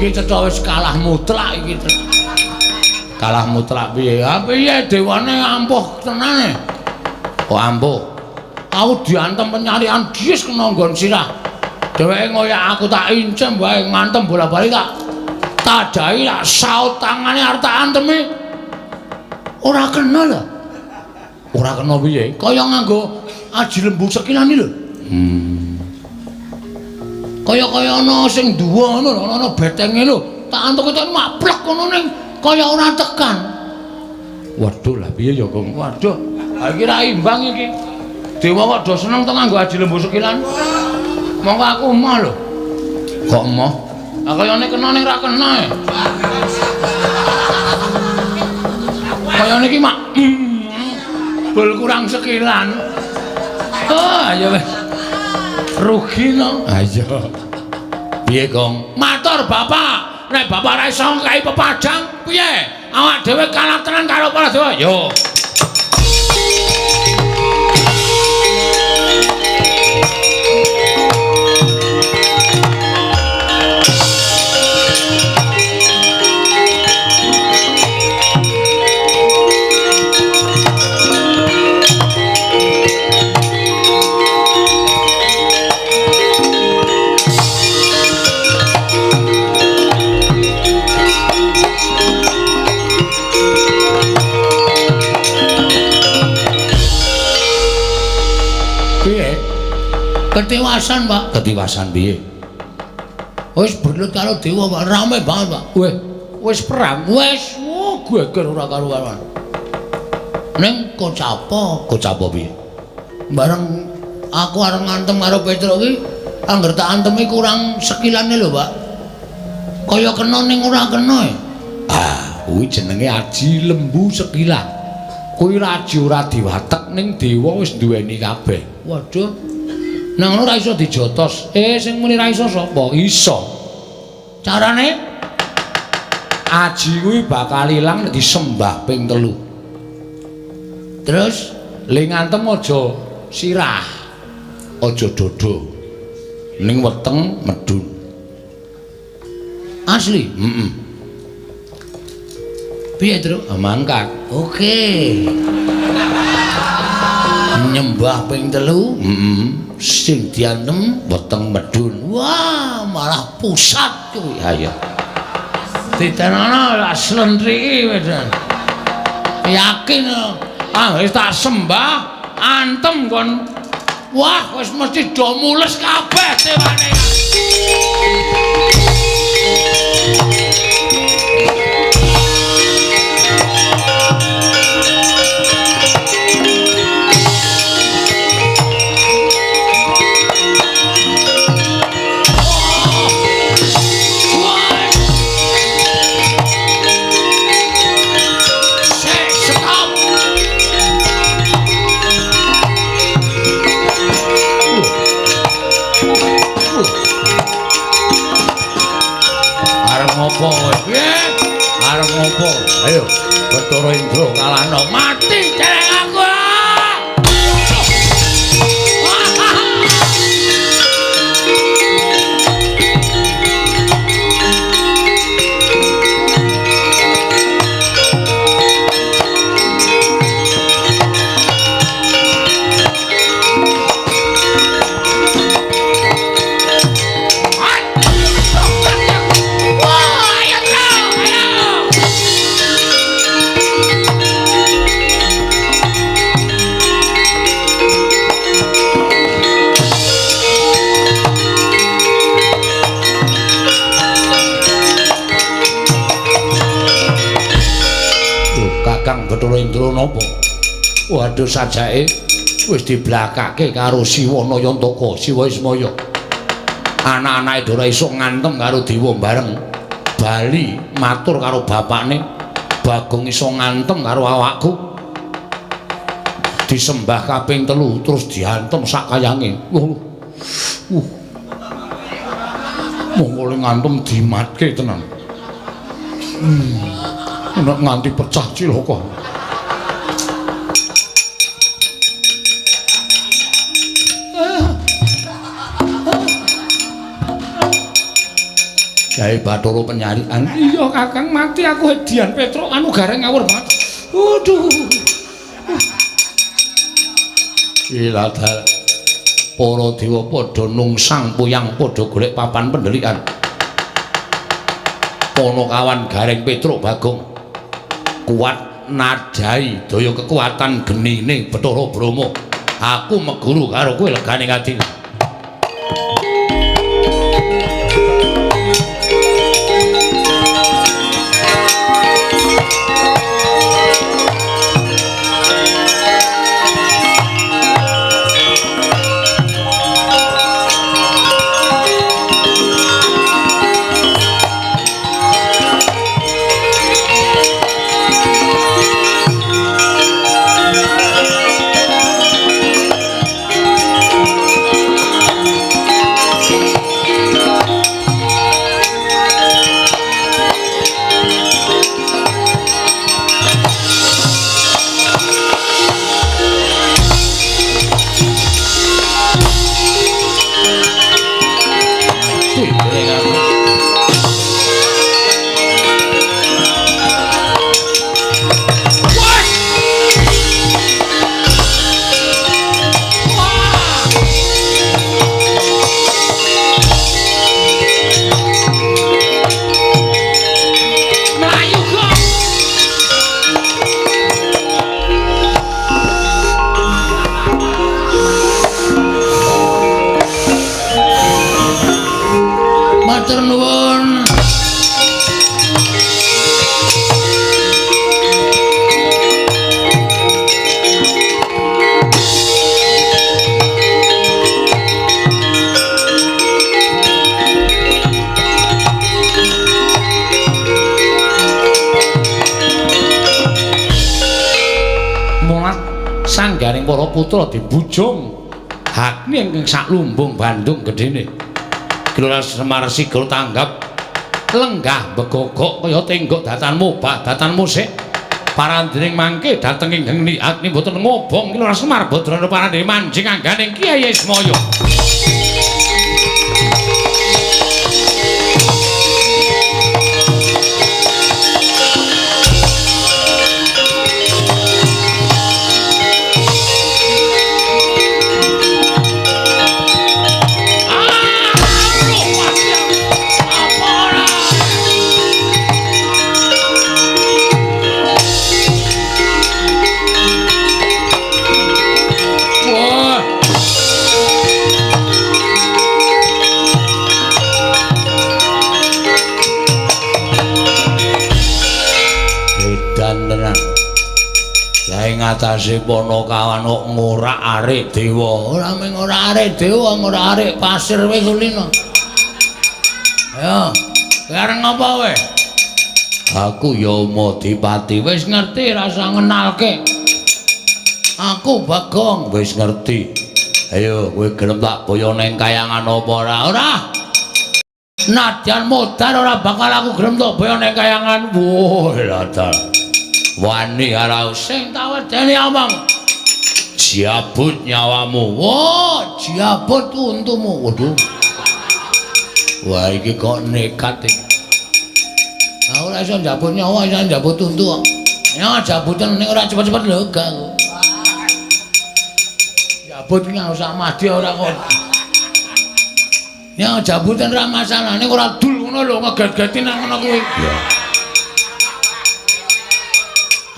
iki cetha wis kalah mutlak iki. Kalah mutlak piye? Ha piye dewane ampuh tenane. Kok ampuh? Aku diantem penyarian diis kena nggon sirah. Dheweke ngoyak aku tak incem wae ngantem bola-bali tak tadahi tak saut tangane arep tak antemi. Ora kena lho. Ora kena piye? Kaya nganggo aji lembu sekilan iki lho. Kaya ana sing duwa ngono lho, ana betenge lho. Tak antuk itu maplek ngono ning kaya ora tekan. Waduh lah piye ya Gong? Waduh. Ha iki ra imbang iki. Dewa kok do seneng to nganggo aji lembu sekilan. Monggo aku emoh lho. Kok emoh? Lah kayane kena ning ra kena. Kayane iki mak bol kurang sekilan. Oh, ya wis. Rugi no. Ha iya. Piye, Gong? Matur Bapak. Nek Bapak ra iso ngkai pepadang, piye? Awak dhewe kalah tenan karo para dewa. Yo. Ketiwasan, Pak. Ketiwasan piye? Wis berlut karo dewa, Pak. Rame banget, Pak. Wis perang. Wis geger ora karuan. Ning Kocapa piye? Bareng aku areng ngantem karo Petruk iki, angger tak antemi kurang sekilane lho, Pak. Kaya kena ning ora kena. Ah, kuwi jenenge aji lembu sekilan. Kuwi aji ora diwatek ning dewa wis duweni kabeh. Waduh. Nang ora iso dijotos. Sing muni ra iso sapa? Iso. Carane aji kuwi bakal ilang nek disembah ping 3. Terus ling ngantem aja sirah. Aja dodo. Ning weteng medun. Asli? Heeh. Piye, Truk? Mangkat. Oke. Nyembah ping 3. Sing diantem weteng medun. Wah, malah pusat kuwi. Ayo. Ditenana lah slentri wis. Yakin wis tak sembah antem kon. Wah, wis mesti do mules kabeh dewane. Arep ngopo? Ayo, Bathara Indra kalahno mati celeng aku. Bathara Indra napa? Waduh sajake wis diblakake karo Siwa Nayantaka, Siwa Ismaya. Anak-anake ora iso ngantem karo dewa bareng. Bali matur karo bapakne, Bagong iso ngantem karo awakku. Disembah kaping 3 terus diantem sak kayange. Monggo ngantem dimatke tenan. Nek nganti pecah cilaka. Gawe Bathara penyarian. Iya Kakang, mati aku Hedian Petruk anu gareng ngawur banget. Waduh. Iladal. Para dewa padha nungsang puyang padha golek papan pendelikan. Ponokawan Gareng Petruk Bagong kuat nadai daya kekuatan genine Bathara Brahma. Aku meguru karo kowe legane ati. Matur nuwun. Mulat sanggaring para putra dibujung hakni ingkang sak lumbung Bandung gedene. Gelora Semar Sigel tanggap lenggah begogok kaya tenggok datan mobah datan musik parandening mangke dhateng ingkang niat boten ngobong Gelora Semar Badrana parandhe manjing angganing Kyai Ismaya. Ngatasi Panakawan kok ngorak-arik dewa. Ora mung ngorak-arik dewa, ngorak-arik pasir wae kulino. Ayo, areng apa wae? Aku ya Madipati wis ngerti rasa ngenalke. Aku Bagong wis ngerti. Ayo kowe gelem tak boyo ning kayangan apa ora? Ora. Nadyan modar ora bakal aku gelem tak boyo ning kayangan. Wah, ladal. Wani karo sing tak wedeni omong. Jabut nyawamu. Wah, jabut untumu. Waduh. Wah, iki kok nekat iki. Aku ora iso jabut nyawa, iso jabut untu kok. Ya jabutan ning ora cepet-cepet lho gak. Jabut iki ora usah mati ora kok. Ya jabutan ora masalah, ning ora dul ngono lho ngeget-geti nang ngono kuwi. Ya.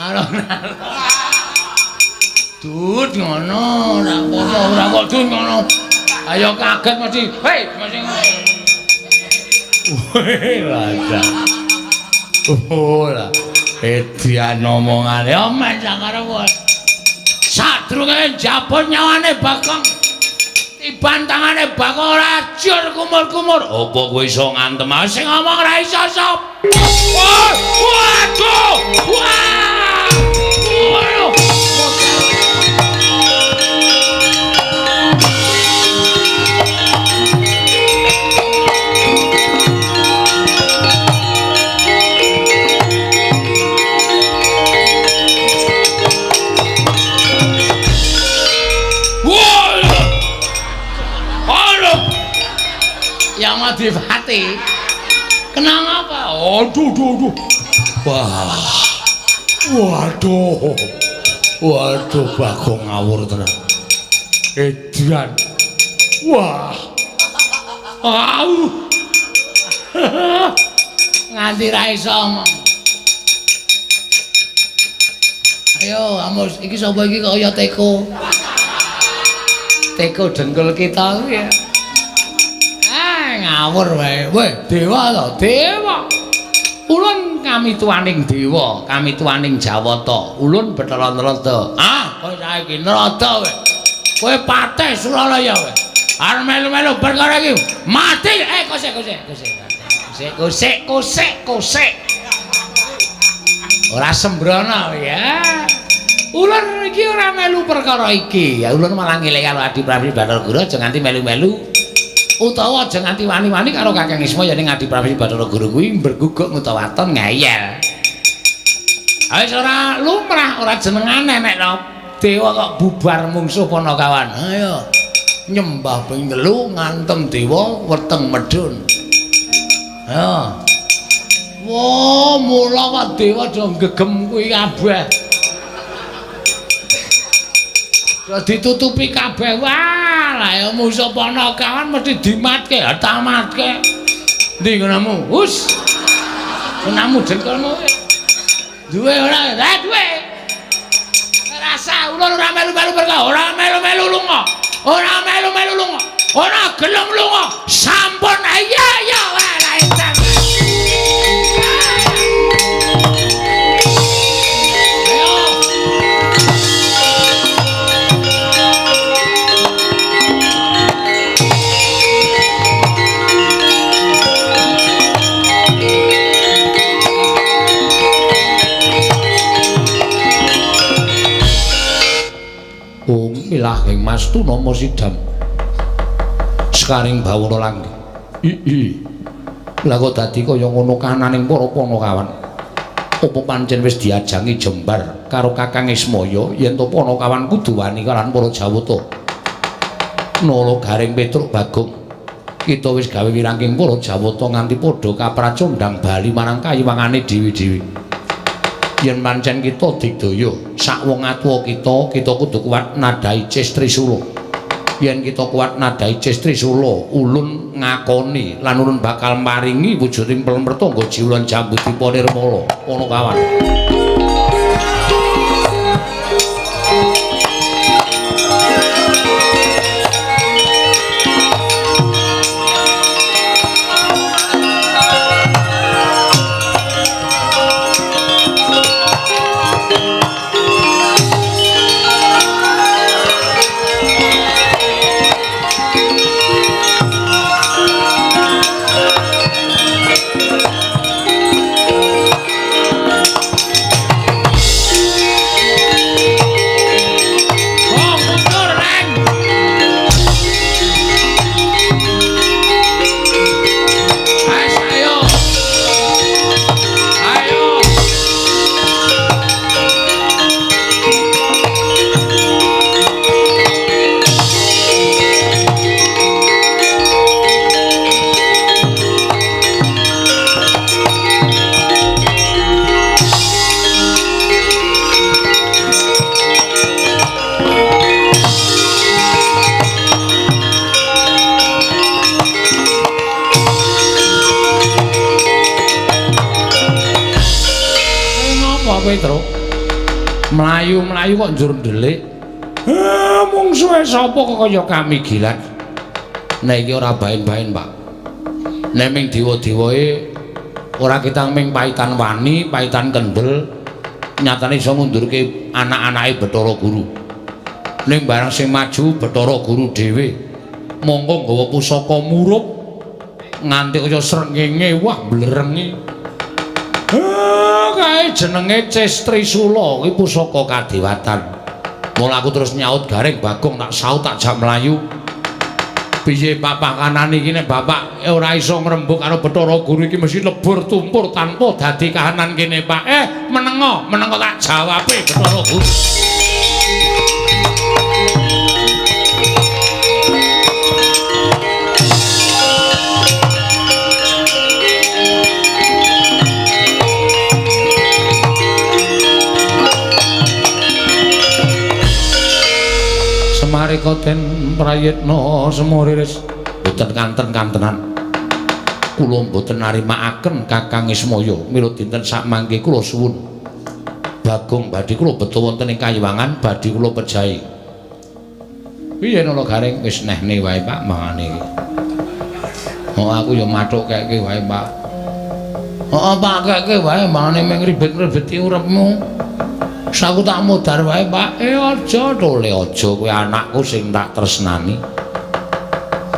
Alon-alon. Dut ngono, ora kok dut ngono. Ayo kaget mesti. Hei, mesti. Weh, wadah. Ora. Edian omongane omen sakare wong. Sadurunge jabut nyawane Bagong. Tiban tangane Bagong ora ajur kumur-kumur. Apa kowe iso ngantem sing ngomong ora iso sop. Waduh! Wah! Yang Madipati kenang apa? Aduh. Wah. Waduh Bagong ngawur tenan. Edian. Wah. Nganti ra iso omong. Ayo, Amus, iki sapa iki kaya teko. Teko dengkul kita kuwi ya. Ngawur wae. Weh, dewa to, dewa. Ulun kami tuaning dewa, kami tuaning Jawata. Ulun Bathara Narada. Ah, kowe saiki Narada wae. Kowe patih Suralaya wae. Arep melu-melu perkara iki mati. Kusik. Ora sembrono ya. Ulun iki ora melu perkara iki. Ya ulun malah ngelek karo Adi Prabu Bathara Guru aja nganti melu-melu. Utawa aja nganti wani-wani karo Kakang Isma ya ning Adi Prabu Bathara Guru kuwi berguguk utawaton ngeyel. Wis ora lumrah, ora jenengane nek dewa kok bubar mungsuh Panakawan. Ayo nyembah ping 3 ngantem dewa weteng medun. Ayo. Wah, mula kok dewa do gegem kuwi kabeh. Do ditutupi kabeh. Wah, lah ya musuh Panakawan mesti dimatke, tamatke. Ndi ngono? Hus. Menamu jengkolmu. Duwe ora? Duwe. Rasa ulun ora melu-melu perkara, ora melu-melu lunga. Ora melu-melu lunga. Ora gelem lunga. Sampun ya wae lah edan. Milah ing Mas Tunama Sidam sekaring bawana langge. Lah kok dadi kaya ngono kananing para Panakawan. Apa pancen wis diajangi jembar karo Kakang Ismaya yen to Panakawan kudu wani kalan para Jawata. Nala Garing Petruk Bagong. Kita wis gawe wirangking para Jawata nganti padha kapracondhang bali marang kayiwangane dewi-dewi. Yen pancen kita digdaya sak wong atuwa kita kudu kuat nadai Cis Trisula. Yen kita kuat nadai Cis Trisula, ulun ngakoni lan ulun bakal maringi wujuding pelemertangga Jiwulan Jambudipta Nirmala Panakawan. Melayu-melayu kok njur ndelik. Mungsuhe sapa kok kaya kamigilan. Nek iki ora baen-baen, Pak. Nek ming dewa-dewae ora kitang ming paitan wani, paitan kendel, nyatane iso ngundurke anak-anake Bathara Guru. Ning barang sing maju Bathara Guru dhewe mongko nggawa pusaka murup nganti kaya srengenge, wah blerengi. Kae jenenge Cis Trisula kuwi pusaka kadewatan. Mula aku terus nyaut Garing Bagong tak saut tak jak mlayu. Piye Bapak kanan iki nek Bapak ora iso ngrembug karo Bathara Guru iki mesti lebur tumpur tanpa dadi kahanan kene Pak. Menengo tak jawabe Bathara Guru. Marika den prayitna semuriris boten kanten-kantenan. Kula boten narimakaken Kakang Ismaya mila dinten sak mangke kula suwun Bagong badhe kula beto wonten ing Kayuwangan badhe kula pejahi. Piye nolo Garing wis nehne wae Pak mangane iki. Oh aku ya mathuk keke wae Pak. Oh Pak keke wae mangane meng ribet-ribeti uripmu. Saku tak modar wae Pak. Aja tole aja kowe anakku sing tak tresnani.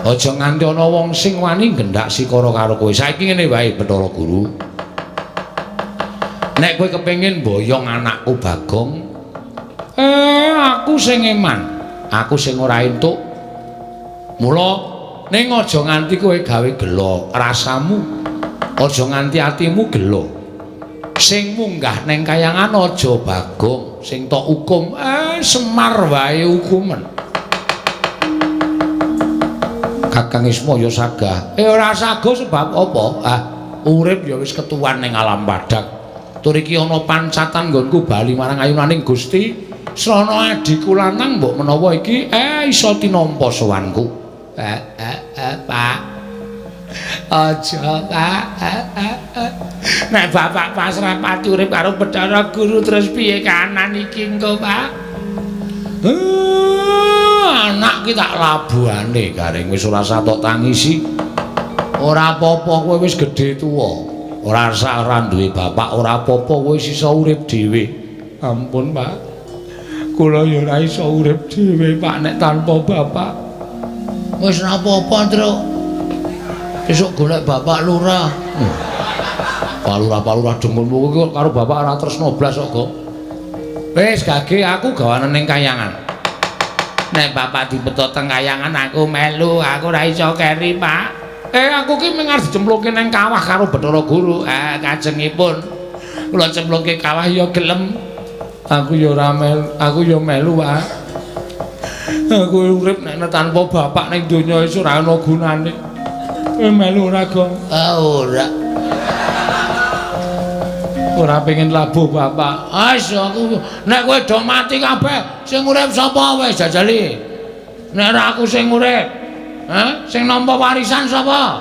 Aja nganti ana wong sing wani gendak sikara karo kowe. Saiki ngene wae Bathara Guru. Nek kowe kepengin boyong anakku Bagong, aku sing eman, aku sing ora entuk. Mula ning aja nganti kowe gawe gelo rasamu, aja nganti atimu gelo. Sing munggah ning Kayangan aja Bagong, sing tok hukum Semar wae hukumen. Kakang Ismaya sagah. Ora sagah sebab apa? Urip ya wis ketuan ning alam padhak. Tur iki ana pancatan nggonku bali marang ayunaning Gusti srana adiku lanang mbok menawa iki iso tinampa sowanku. Pak. Aja, Pak. Nek bapak pasrah pati urip karo Bathara Guru terus piye kanan iki engko, Pak? Anak ki tak labuhane Garing wis ora satok tangisi. Ora apa-apa kowe wis gedhe tuwa. Ora sak ora duwe bapak, ora apa-apa kowe iso urip dhewe. Ampun, Pak. Kula ya ora iso urip dhewe, Pak, nek tanpa bapak. Wis ora apa-apa, Truk. Besok golek bapak lurah. Pak lurah dengkulmu iki karo bapak ora tresno blas kok. Wis gage aku gawanen ning Kayangan. Nek bapak dibeto teng Kayangan aku melu, aku ora iso keri, Pak. Aku ki mung arep dicempluke nang kawah karo Bathara Guru. Kajengipun kula cempluke kawah ya gelem. Aku ya ora aku ya melu, Pak. Aku urip nek tanpa bapak ning donya wis ora ana gunane. Kowe melu ora, Gong? Ora. Ora pengen labuh bapak. Aku nek kowe do mati kabeh, sing urip sapa wis jajali? Nek ora aku sing urip. Sing nampa warisan sapa?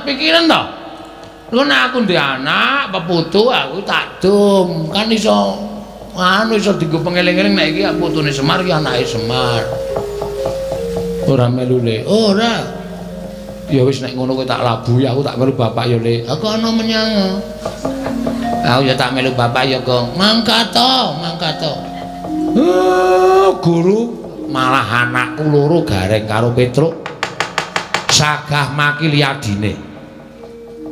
Pikiran to? Lho nek aku ndek anak, peputu aku tak dum. Kan iso iso dienggo pengeling-eling nek iki putune Semar ki anake Semar. Ora melu Le. Ora. Ya wis nek ngono kowe tak labuhi aku tak melu bapak ya Le. Aku ana menyang. Aku ya tak melu bapak ya Gong. Mangkat to. Guru malah anakku loro Garing karo Petruk sagah makili adine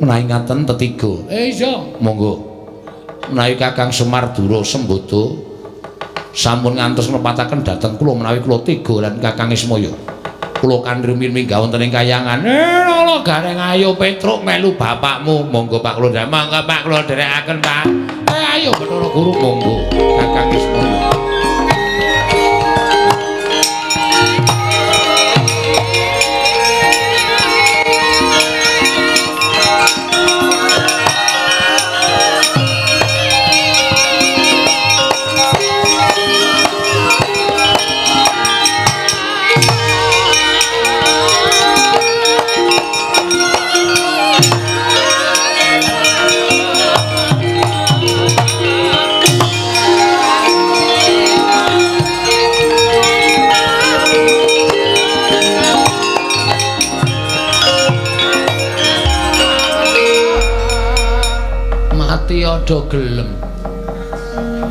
menawi ngaten tetiga iso monggo menawi Kakang Semar Dura Sembodo sampun ngantos nepataken dhateng kula menawi kula tiga lan Kakang Ismaya kula kandhirmi mingga wonten ing Kayangan lho Garing ayo Petruk melu bapakmu monggo Pak kula ndang monggo Pak kula dherekaken Pak ayo Bathara Guru monggo Kakang Ismaya. Aja gelem.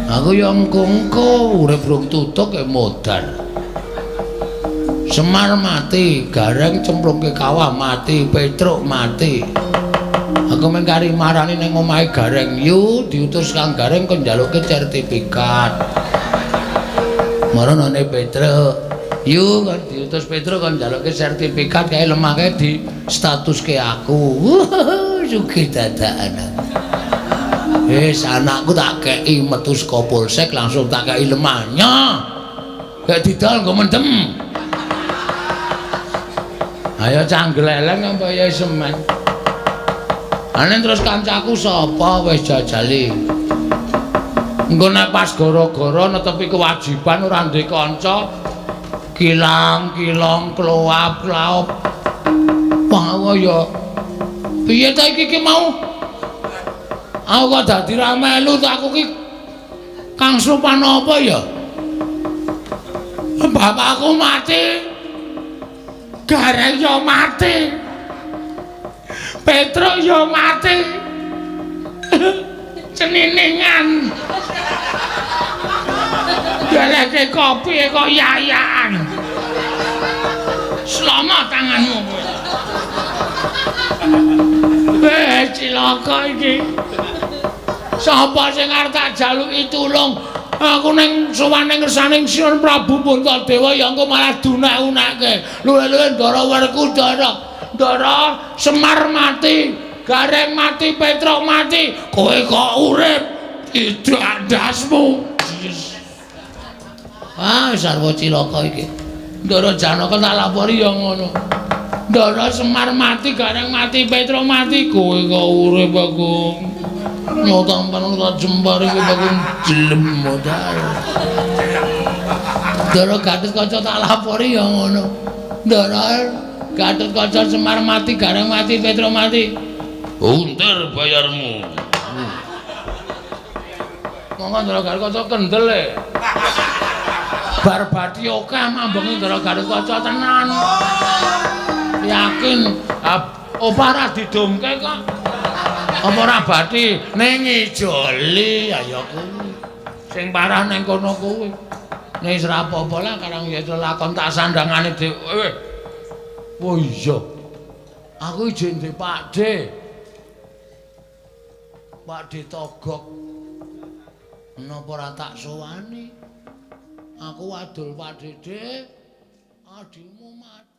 Aku ya engko urip rung tutuk modal. Semar mati, Garing cemplungke kawah mati, Petruk mati. Aku mung kari marani ning omahe Garing, yu diutus Kang Garing kon njaluke sertifikat. Maranane Petruk, yu kon diutus Petruk kon njaluke sertifikat kae lemah kae di statuske aku. Sugih dadakan. Anakku tak kei metu saka Polsek langsung tak kei lemahnya. Gak didol nggo mendem. Ayo canggleleng apa ya semen. Ane terus kancaku sapa wis jajali. Engko nek pas gara-gara netepi kewajiban ora ndek kanca kilang-kilang kloap-klaup. Wah ya. Piye ta iki mau? Aku kok dadi ra melu to aku ki Kang Supan apa ya? Bapakku mati. Gareng yo mati. Petruk yo mati. Ceniningan. Galeke kopi kok yayaan. Selamat tanganmu. Cilaka iki. Sapa sing arep tak jaluki tulung? Aku ning suwane ngersaning Sinuwun Prabu Puntadewa ya engko malah dunek-unekke. Luwe-luwe Ndara Werku Ndara Semar mati, Gareng mati, Petruk mati. Kowe kok urip? Itu andasmu. Sarwa cilaka iki. Ndara Janaka tak lapori ya ngono. Ndara Semar mati, Gareng mati, Petruk mati. Kowe kok urip aku? Nyotang panung tak jembar iki bagus jelem modal. Ndara Gatotkaca tak lapori ya ngono. Ndara Gatotkaca Semar mati, Gareng mati, Petruk mati. Unter bayarmu. Monggo Ndara Gatotkaca kendel e. Bar bathi oke mambenge Ndara Gatotkaca tenan. Yakin apa ora didomke kok? Apa ora bathi ning ijoli ayo kuwi. Sing parah ning kono kuwi. Nek wis ra apa-apa lah karang ya lakon tak sandangane dhewe. Oh iya. Aku ijin ndek Pakde. Pakde Togok. Menapa ora tak sowani? Aku wadul Pakde, Dik. Adimu mati.